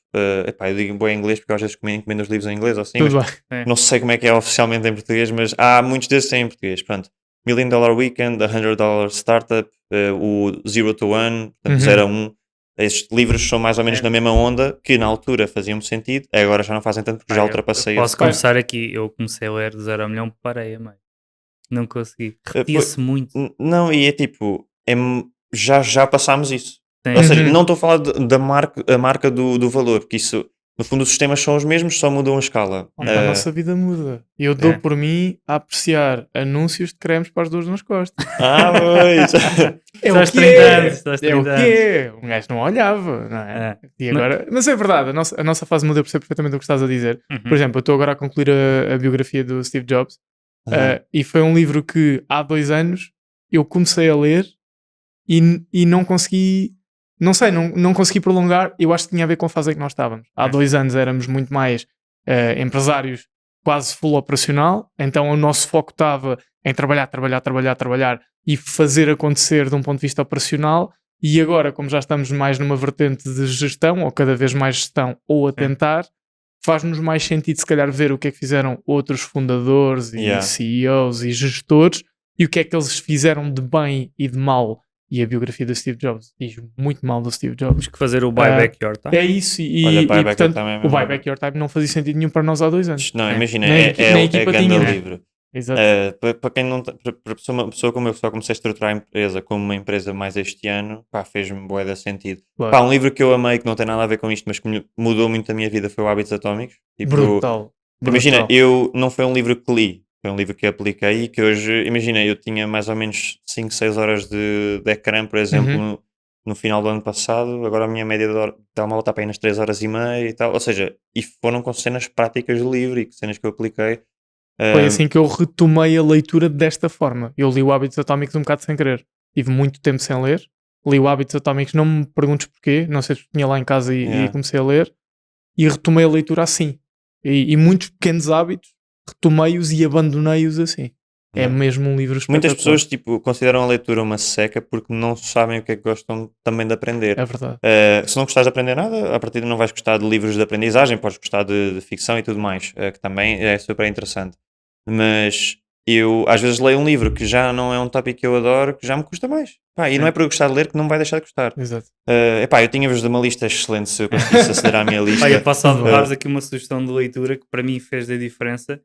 Epá, eu digo bem em inglês porque às vezes encomendo os livros em inglês ou assim, mas não sei como é que é oficialmente em português, mas há muitos desses em português. Pronto, $1 Million Weekend, $100 Startup, o 0 to 1, portanto 0 a 1. Estes livros são mais ou menos na mesma onda, que na altura faziam sentido, agora já não fazem tanto porque já ultrapassei. Eu posso confessar aqui, eu comecei a ler do 0 a 1 milhão, parei a meio. Não consegui. Repetia-se muito. Não, e é tipo, já passámos isso. Sim. Ou seja, não estou a falar da marca do valor, porque isso, no fundo, os sistemas são os mesmos, só mudam a escala. A nossa vida muda. Eu dou por mim a apreciar anúncios de cremes para as dores nas costas. Pois. É o que é. É o que é. Um gajo não olhava, não é? E agora... Mas é verdade, a nossa fase muda, eu percebo perfeitamente o que estás a dizer. Por exemplo, eu estou agora a concluir a biografia do Steve Jobs e foi um livro que há 2 anos eu comecei a ler e não consegui... Não sei, não consegui prolongar. Eu acho que tinha a ver com a fase em que nós estávamos. Há 2 anos éramos muito mais empresários, quase full operacional. Então o nosso foco estava em trabalhar e fazer acontecer de um ponto de vista operacional. E agora, como já estamos mais numa vertente de gestão, ou cada vez mais gestão, ou a tentar, faz-nos mais sentido se calhar ver o que é que fizeram outros fundadores e CEOs e gestores e o que é que eles fizeram de bem e de mal. E a biografia do Steve Jobs diz muito mal do Steve Jobs. Temos que fazer o Buyback Your Time. É isso. E portanto, o Buyback Your Time não fazia sentido nenhum para nós há 2 anos. Não, imagina, é grande livro. Exato. Para quem não para uma pessoa como eu, só comecei a estruturar a empresa como uma empresa mais este ano, pá, fez-me bué de sentido. Claro. Um livro que eu amei, que não tem nada a ver com isto, mas que mudou muito a minha vida, foi o Hábitos Atómicos. Tipo, brutal. Imagina, não foi um livro que li. Foi um livro que apliquei e que hoje, imagina, eu tinha mais ou menos 5, 6 horas de ecrã, por exemplo, no final do ano passado. Agora a minha média de telemóvel está para aí nas 3 horas e meia e tal. Ou seja, e foram com cenas práticas do livro e cenas que eu apliquei. Foi assim que eu retomei a leitura desta forma. Eu li o Hábitos Atómicos um bocado sem querer. Tive muito tempo sem ler. Li o Hábitos Atómicos, não me perguntes porquê. Não sei se tinha lá em casa e comecei a ler. E retomei a leitura assim. E muitos pequenos hábitos retomei-os e abandonei-os assim. É mesmo um livro espetacular. Muitas pessoas consideram a leitura uma seca porque não sabem o que é que gostam também de aprender. É verdade. Se não gostares de aprender nada, a partir de não vais gostar de livros de aprendizagem, podes gostar de ficção e tudo mais, que também é super interessante. Mas eu às vezes leio um livro que já não é um tópico que eu adoro, que já me custa mais. E não é por eu gostar de ler que não me vai deixar de gostar. Exato. Eu tinha-vos de uma lista excelente se eu conseguisse acelerar a minha lista. Eu posso dar-vos aqui uma sugestão de leitura que para mim fez a diferença.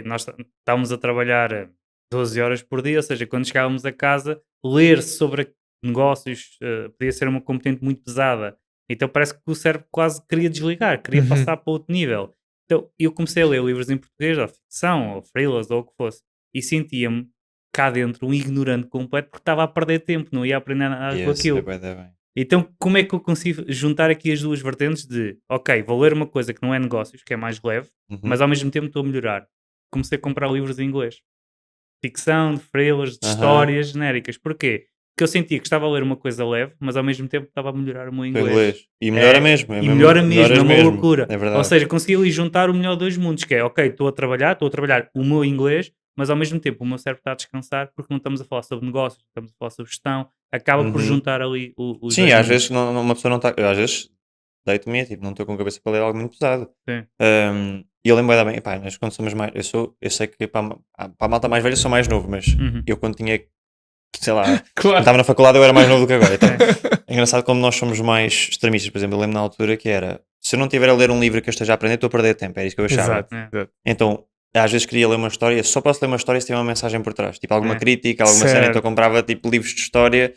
Nós estávamos a trabalhar 12 horas por dia, ou seja, quando chegávamos a casa, ler sobre negócios podia ser uma competente muito pesada. Então parece que o cérebro quase queria desligar, queria passar para outro nível. Então eu comecei a ler livros em português, ou ficção, ou freelas, ou o que fosse, e sentia-me cá dentro um ignorante completo porque estava a perder tempo, não ia aprender nada com aquilo. Então como é que eu consigo juntar aqui as duas vertentes de, ok, vou ler uma coisa que não é negócios, que é mais leve, mas ao mesmo tempo estou a melhorar. Comecei a comprar livros em inglês. Ficção, de freelas, de histórias genéricas. Porquê? Porque eu sentia que estava a ler uma coisa leve, mas ao mesmo tempo estava a melhorar o meu inglês. E melhora mesmo. E melhora mesmo, é uma loucura. É verdade. Ou seja, consegui ali juntar o melhor dos mundos, que é, ok, estou a trabalhar o meu inglês, mas ao mesmo tempo o meu cérebro está a descansar porque não estamos a falar sobre negócios, estamos a falar sobre gestão. Acaba por juntar ali os Sim, às vezes uma pessoa não está... Às vezes deito-me e não estou com a cabeça para ler algo muito pesado. E eu lembro bem, mas quando somos mais... Eu sei que para a malta mais velha eu sou mais novo, mas eu quando tinha, sei lá, quando estava na faculdade eu era mais novo do que agora. Então, é engraçado como nós somos mais extremistas. Por exemplo, eu lembro na altura que era, se eu não estiver a ler um livro que eu esteja a aprender, estou a perder tempo. Era isso que eu achava. Exato. Então, às vezes queria ler uma história, só posso ler uma história se tiver uma mensagem por trás. Tipo, alguma crítica, alguma cena. Então eu comprava tipo livros de história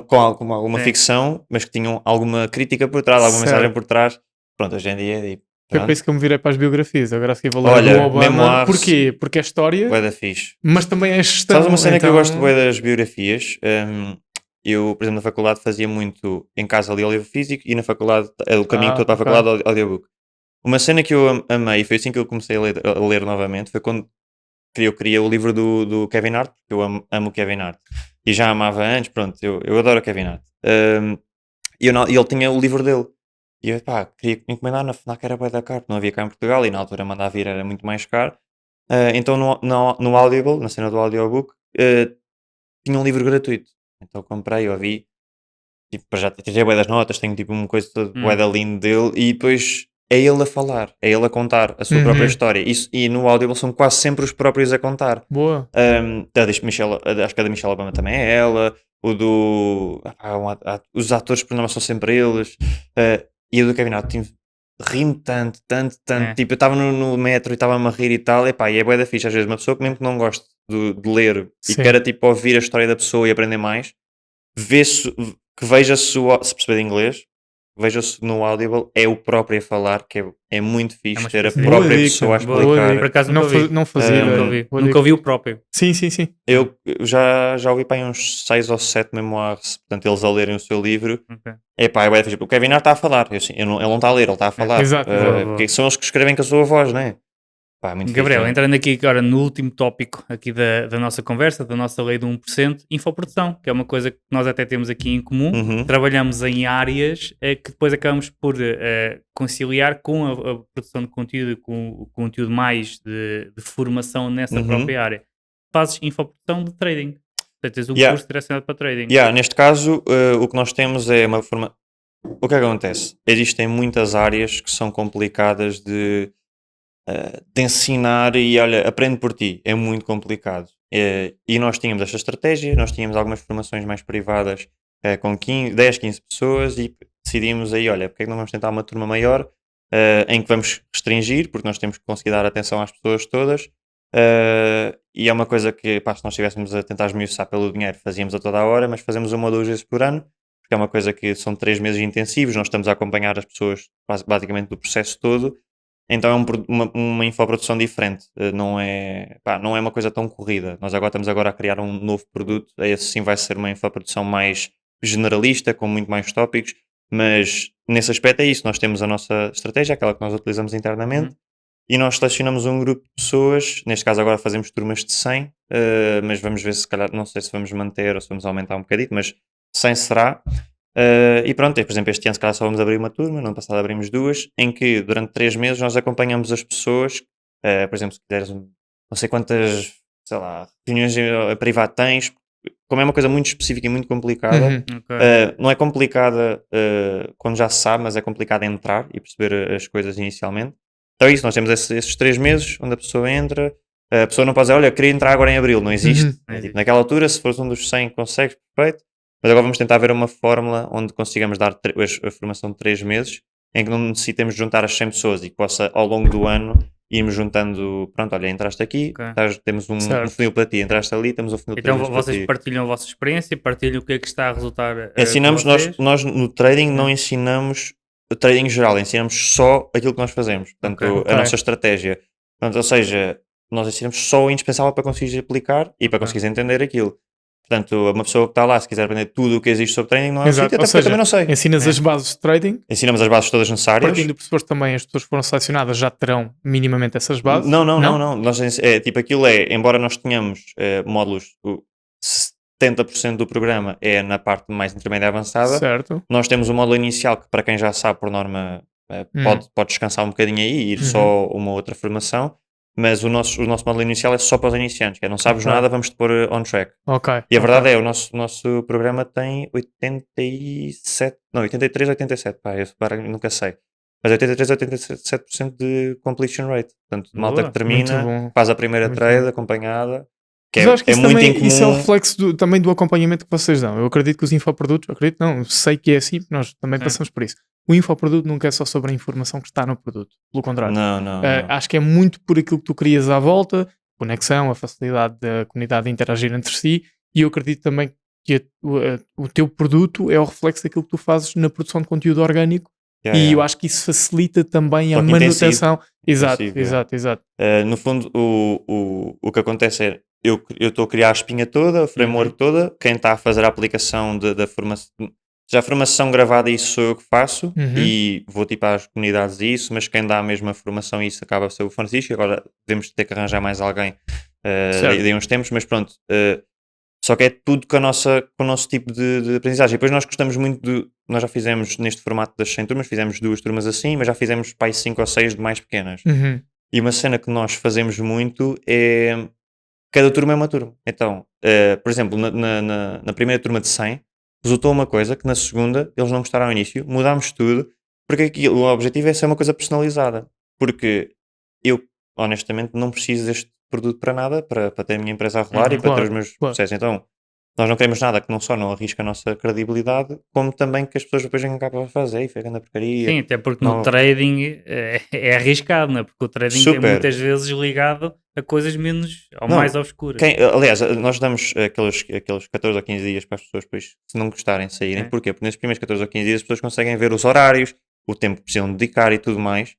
com alguma ficção, mas que tinham alguma crítica por trás, alguma mensagem por trás. Pronto, hoje em dia Foi para isso que eu me virei para as biografias. Agora fiquei a ler Olha, do Obama. memoirs- Porquê? Porque é história, Bué da fixe. mas também é gestão. Sabes uma cena que eu então- gosto bué das biografias? Eu, por exemplo, na faculdade fazia muito em casa ali ao livro físico e na faculdade, o caminho todo para a ok. faculdade audiobook. Uma cena que eu amei, e foi assim que eu comecei a ler novamente, foi quando eu queria o livro do Kevin Hart, porque eu amo o Kevin Hart. E já amava antes, pronto, eu adoro o Kevin Hart. E ele tinha o livro dele. E eu, pá, queria encomendar na FNAC, era bué da caro, porque não havia cá em Portugal e na altura mandar vir era muito mais caro. Então no Audible, na cena do audiobook, tinha um livro gratuito. Então comprei, ouvi, tipo, para já tirei bué das notas, tenho tipo uma coisa toda bué da linda dele e depois é ele a falar, é ele a contar a sua própria história. E no Audible são quase sempre os próprios a contar. Boa. Acho que a da Michelle Obama também é ela, o do. Os atores, por norma, são sempre eles. E o do Kevin Hart, ri-me tanto. É. Tipo, eu estava no metro e estava-me a rir e tal. Epá, e é bué da fixe. Às vezes, uma pessoa que mesmo que não goste de ler e Sim. queira tipo, ouvir a história da pessoa e aprender mais, que veja-se, se perceber inglês, veja-se no Audible, é o próprio a falar, que é muito fixe uma ter a experiência. própria Boa dica, pessoa a boa explicar. dica. Por acaso Não, nunca ouvi. não fazia Ah, ideia. Nunca ouvi. Boa Nunca dica. ouvi o próprio. Sim. Eu já ouvi para aí uns 6 ou 7 memoirs, portanto, eles a lerem o seu livro. Ok. Epá, é bué fixe. O Kevin Hart está a falar. Ele não está a ler, ele está a falar. Exato, boa. Porque são eles que escrevem com a sua voz, não é? Pá, muito Gabriel, fixe, entrando aqui agora no último tópico aqui da nossa conversa, da nossa lei do 1%, infoprodução, que é uma coisa que nós até temos aqui em comum. Uhum. Trabalhamos em áreas que depois acabamos por conciliar com a produção de conteúdo, com o conteúdo mais de formação nessa Uhum. própria área. Fazes infoprodução de trading. Portanto, tens um Yeah. curso direcionado para trading. Neste caso, o que nós temos é uma forma. O que é que acontece? Existem muitas áreas que são complicadas de ensinar e olha, aprende por ti, é muito complicado. E nós tínhamos esta estratégia, nós tínhamos algumas formações mais privadas com 10, 15 pessoas e decidimos aí, olha, porque é que não vamos tentar uma turma maior em que vamos restringir, porque nós temos que conseguir dar atenção às pessoas todas. E é uma coisa que, pá, se nós estivéssemos a tentar esmiuçar pelo dinheiro, fazíamos a toda a hora, mas fazemos 1 ou 2 vezes por ano, porque é uma coisa que são 3 meses intensivos, nós estamos a acompanhar as pessoas basicamente do processo todo. Então é uma infoprodução diferente, não é uma coisa tão corrida. Nós estamos agora a criar um novo produto, esse sim vai ser uma infoprodução mais generalista, com muito mais tópicos, mas nesse aspecto é isso, nós temos a nossa estratégia, aquela que nós utilizamos internamente, e nós selecionamos um grupo de pessoas, neste caso agora fazemos turmas de 100, mas vamos ver se calhar, não sei se vamos manter ou se vamos aumentar um bocadinho, mas 100 será. E pronto, por exemplo, este ano se calhar só vamos abrir uma turma, no ano passado abrimos 2, em que durante 3 meses nós acompanhamos as pessoas, por exemplo, se quiseres não sei quantas, sei lá, reuniões privadas tens, como é uma coisa muito específica e muito complicada, Uhum. Ok. não é complicada quando já se sabe, mas é complicado entrar e perceber as coisas inicialmente. Então é isso, nós temos esses 3 meses onde a pessoa entra, a pessoa não pode dizer, olha, queria entrar agora em abril, não existe. Uhum. É tipo, naquela altura, se fores um dos 100 consegues, perfeito. Mas agora vamos tentar ver uma fórmula onde consigamos dar a formação de 3 meses, em que não necessitemos juntar as 100 pessoas e que possa, ao longo do ano, irmos juntando, pronto, olha, entraste aqui, Ok. temos um Certo. funil para ti, entraste ali, temos um funil de 3 Então meses para vocês ti. partilham a vossa experiência, partilham o que é que está a resultar. Ensinamos, com vocês. nós no trading não ensinamos o trading geral, ensinamos só aquilo que nós fazemos, portanto, Ok. a nossa estratégia. Portanto, ou seja, nós ensinamos só o indispensável para conseguires aplicar e para Ok. conseguires entender aquilo. Portanto, uma pessoa que está lá, se quiser aprender tudo o que existe sobre trading, não é o Exato. sítio, até Ou porque eu seja, também não sei. ensinas as bases de trading, Ensinamos as bases todas necessárias. partindo do pressuposto também as pessoas que foram selecionadas já terão minimamente essas bases. Não. Nós, tipo, aquilo embora nós tenhamos módulos, 70% do programa é na parte mais intermédia e avançada. Certo. Nós temos o módulo inicial que, para quem já sabe, por norma, pode descansar um bocadinho aí e ir só uma outra formação. Mas o nosso módulo inicial é só para os iniciantes, que é não sabes Ok. nada, vamos-te pôr on track. Ok. E a verdade é, o nosso programa tem 83, 87, pá, eu nunca sei. Mas 83, 87% de completion rate. Portanto, malta Boa. que Muito termina, bom. faz a primeira Muito trade bom. acompanhada, que Mas eu acho que é isso, muito também, incomum. isso é o reflexo também do acompanhamento que vocês dão. Eu acredito que os infoprodutos, sei que é assim, porque nós também passamos por isso. O infoproduto nunca é só sobre a informação que está no produto. Pelo contrário. Não. Acho que é muito por aquilo que tu crias à volta, conexão, a facilidade da comunidade de interagir entre si, e eu acredito também que o teu produto é o reflexo daquilo que tu fazes na produção de conteúdo orgânico E eu acho que isso facilita também a Só que manutenção. Exato, intensivo, exato. No fundo, o que acontece é eu estou a criar a espinha toda, a framework toda, quem está a fazer a aplicação da formação. Já a formação gravada, isso sou eu que faço e vou tipo às comunidades isso, mas quem dá a mesma formação, isso acaba a ser o Francisco. Agora devemos ter que arranjar mais alguém daí uns tempos, mas pronto. Só que é tudo com o nosso tipo de aprendizagem. E depois nós gostamos muito de. Nós já fizemos neste formato das 100 turmas, fizemos 2 turmas assim, mas já fizemos pai 5 ou 6 de mais pequenas. E uma cena que nós fazemos muito é. Cada turma é uma turma. Então, por exemplo, na primeira turma de 100, resultou uma coisa que na segunda eles não gostaram ao início, mudámos tudo, porque aqui, o objetivo é ser uma coisa personalizada. Porque eu, honestamente, não preciso deste produto para nada, para ter a minha empresa a rolar e para ter os meus processos. Então, nós não queremos nada que não só não arrisque a nossa credibilidade, como também que as pessoas depois venham cá para fazer e ficam na porcaria. Sim, até porque no trading é arriscado, não é? Porque o trading é muitas vezes ligado a coisas menos ou mais obscuras. Aliás, nós damos aqueles 14 ou 15 dias para as pessoas depois, se não gostarem, saírem. Porquê? Porque nesses primeiros 14 ou 15 dias as pessoas conseguem ver os horários, o tempo que precisam dedicar e tudo mais.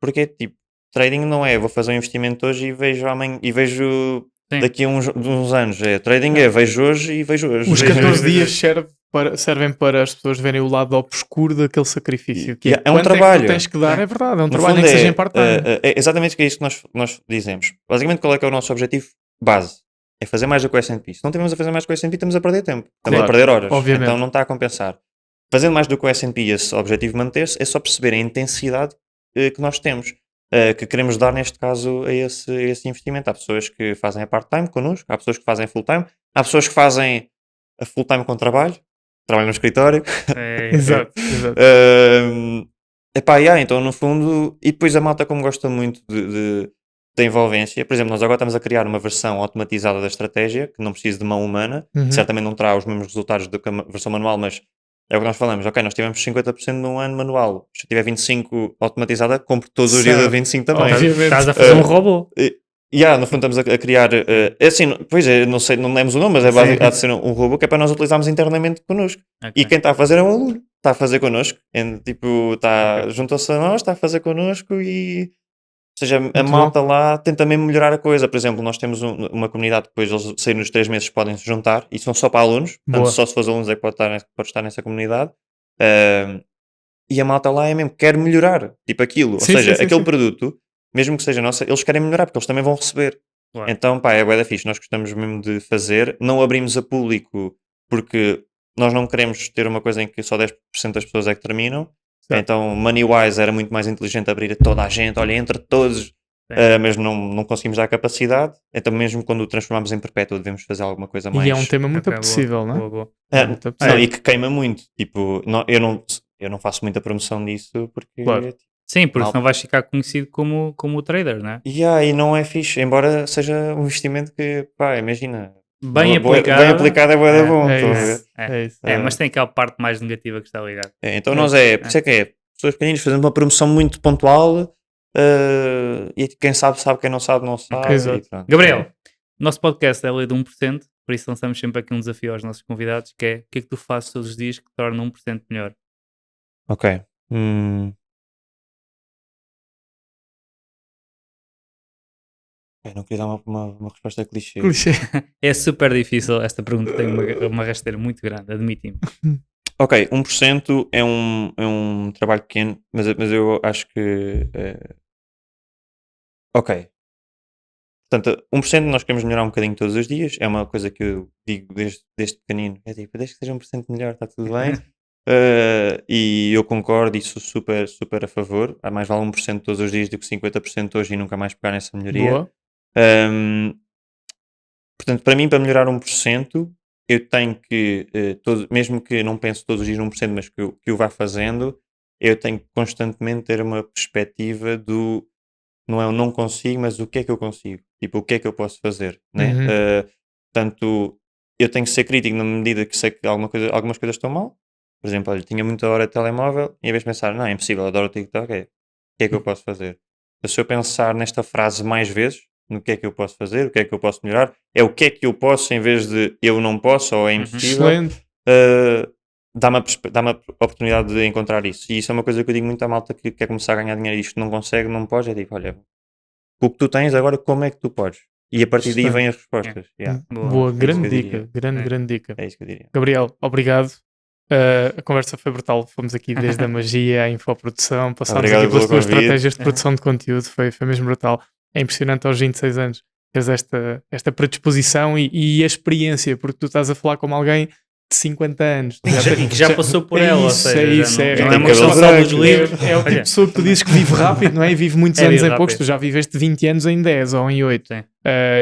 Porque tipo, trading não é, vou fazer um investimento hoje e vejo amanhã e vejo daqui a uns anos. Trading é, vejo hoje e vejo hoje. Os 14 dias servem para as pessoas verem o lado obscuro daquele sacrifício. Que é um trabalho. É que tu tens que dar, é verdade, é um trabalho, nem que seja em part-time. É exatamente isso que nós dizemos. Basicamente, qual é que é o nosso objetivo base? É fazer mais do que o S&P. Se não estivermos a fazer mais do que o S&P, estamos a perder tempo. Estamos a perder horas. Obviamente. Então não está a compensar. Fazendo mais do que o S&P e esse objetivo manter-se, é só perceber a intensidade que nós temos. Que queremos dar, neste caso, a esse investimento. Há pessoas que fazem a part-time connosco, há pessoas que fazem full-time, há pessoas que fazem a full-time com trabalho no escritório. Exato. Então no fundo, e depois a malta como gosta muito da envolvência, por exemplo, nós agora estamos a criar uma versão automatizada da estratégia, que não precisa de mão humana, certamente não terá os mesmos resultados do que a versão manual, mas é o que nós falamos, ok, nós tivemos 50% num ano manual, se eu tiver 25 automatizada, compro todos os dias a 25 também. Estás a fazer um robô. No fundo estamos a criar, não sei, não lemos o nome, mas há de ser um robô que é para nós utilizarmos internamente connosco. E quem está a fazer é um aluno, está a fazer connosco, juntou-se a nós, está a fazer connosco e, ou seja, a malta lá tenta mesmo melhorar a coisa. Por exemplo, nós temos uma comunidade, depois eles saírem nos 3 meses podem se juntar, e são só para alunos, portanto só se for alunos é que pode estar nessa comunidade. E a malta lá é mesmo, quer melhorar, tipo aquilo, ou seja, aquele produto, mesmo que seja nossa, eles querem melhorar porque eles também vão receber. Claro. Então, é bué da fixe, nós gostamos mesmo de fazer, não abrimos a público porque nós não queremos ter uma coisa em que só 10% das pessoas é que terminam. Certo. Então, money-wise era muito mais inteligente abrir a toda a gente, olha, entre todos, mas não conseguimos dar a capacidade. Então, mesmo quando o transformamos em perpétuo, devemos fazer alguma coisa mais... E é um tema muito apetecível, não é? Boa. Não, e que queima muito. Tipo, eu não faço muita promoção disso porque... Claro. Sim, porque senão vais ficar conhecido como o trader, não é? E não é fixe, embora seja um investimento que, imagina... Bem aplicado é bué da bom. É isso. Mas tem aquela parte mais negativa que está ligada. Então por isso é que pessoas pequeninas fazendo uma promoção muito pontual e quem sabe, quem não sabe, não sabe. Gabriel, nosso podcast é a lei de 1%, por isso lançamos sempre aqui um desafio aos nossos convidados, que é o que é que tu fazes todos os dias que te torna 1% melhor? Ok. Não queria dar uma resposta clichê. É super difícil, esta pergunta tem uma rasteira muito grande, admite-me. Ok, 1% é um trabalho pequeno, mas eu acho que... Ok. Portanto, 1% nós queremos melhorar um bocadinho todos os dias, é uma coisa que eu digo desde pequenino, é tipo, desde que seja 1% melhor, está tudo bem. E eu concordo e sou super, super a favor. Há mais vale 1% todos os dias do que 50% hoje e nunca mais pegar nessa melhoria. Boa. Portanto, para mim, para melhorar 1%, eu tenho que, mesmo que não pense todos os dias 1%, mas que o vá fazendo, eu tenho que constantemente ter uma perspectiva do, não é o não consigo, mas o que é que eu consigo, tipo, o que é que eu posso fazer, né? Portanto, eu tenho que ser crítico na medida que sei que algumas coisas estão mal. Por exemplo, olha, tinha muita hora de telemóvel e em vez de pensar, não, é impossível, adoro o TikTok, o que é que eu posso fazer? Se eu pensar nesta frase mais vezes, no que é que eu posso fazer, o que é que eu posso melhorar, é o que é que eu posso em vez de eu não posso ou é impossível. dá-me a oportunidade de encontrar isso. E isso é uma coisa que eu digo muito à malta que quer começar a ganhar dinheiro e isto não consegue, não pode. É tipo, olha, o que tu tens agora, como é que tu podes? E a partir daí Excelente. vêm as respostas. Yeah. Boa, É isso grande que eu dica. diria. Grande dica. É isso que eu diria. Gabriel, obrigado. A conversa foi brutal. Fomos aqui desde a magia à infoprodução, passámos Obrigado aqui pelas pelo tuas convite. estratégias de produção de conteúdo. Foi mesmo brutal. É impressionante aos 26 anos teres esta predisposição e a experiência, porque tu estás a falar como alguém de 50 anos. E que já passou por ela, ou seja, já não é uma questão cabelo só branco. dos livros. É o tipo Olha, de pessoa que tu dizes que vive rápido, não é? E vive muitos É, anos vive em poucos. rápido. Tu já viveste 20 anos em 10 ou em 8. Sim.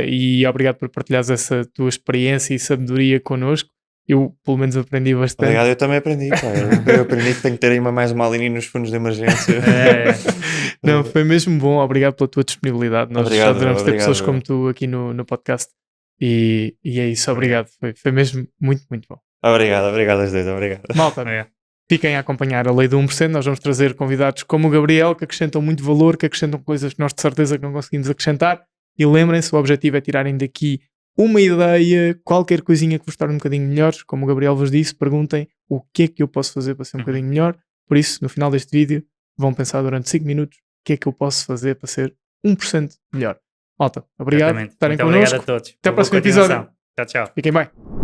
E obrigado por partilhares essa tua experiência e sabedoria connosco. Eu, pelo menos, aprendi bastante. Obrigado, eu também aprendi. Pá. Eu aprendi que tenho que ter aí mais uma linha nos fundos de emergência. Não, foi mesmo bom. Obrigado pela tua disponibilidade. Nós Obrigado, adoramos ter obrigado. pessoas como tu aqui no podcast. E é isso. Obrigado. Foi mesmo muito, muito bom. Obrigado aos dois. Obrigado. Malta, É. fiquem a acompanhar a Lei do 1%. Nós vamos trazer convidados como o Gabriel, que acrescentam muito valor, que acrescentam coisas que nós de certeza que não conseguimos acrescentar. E lembrem-se, o objetivo é tirarem daqui uma ideia, qualquer coisinha que vos torne um bocadinho melhores. Como o Gabriel vos disse, perguntem o que é que eu posso fazer para ser um bocadinho melhor. Por isso, no final deste vídeo, vão pensar durante 5 minutos o que é que eu posso fazer para ser 1% melhor. Malta, obrigado por Exatamente. estarem Muito obrigado connosco. a todos. Até ao Boa próximo continuação. episódio. Tchau, tchau. Fiquem bem.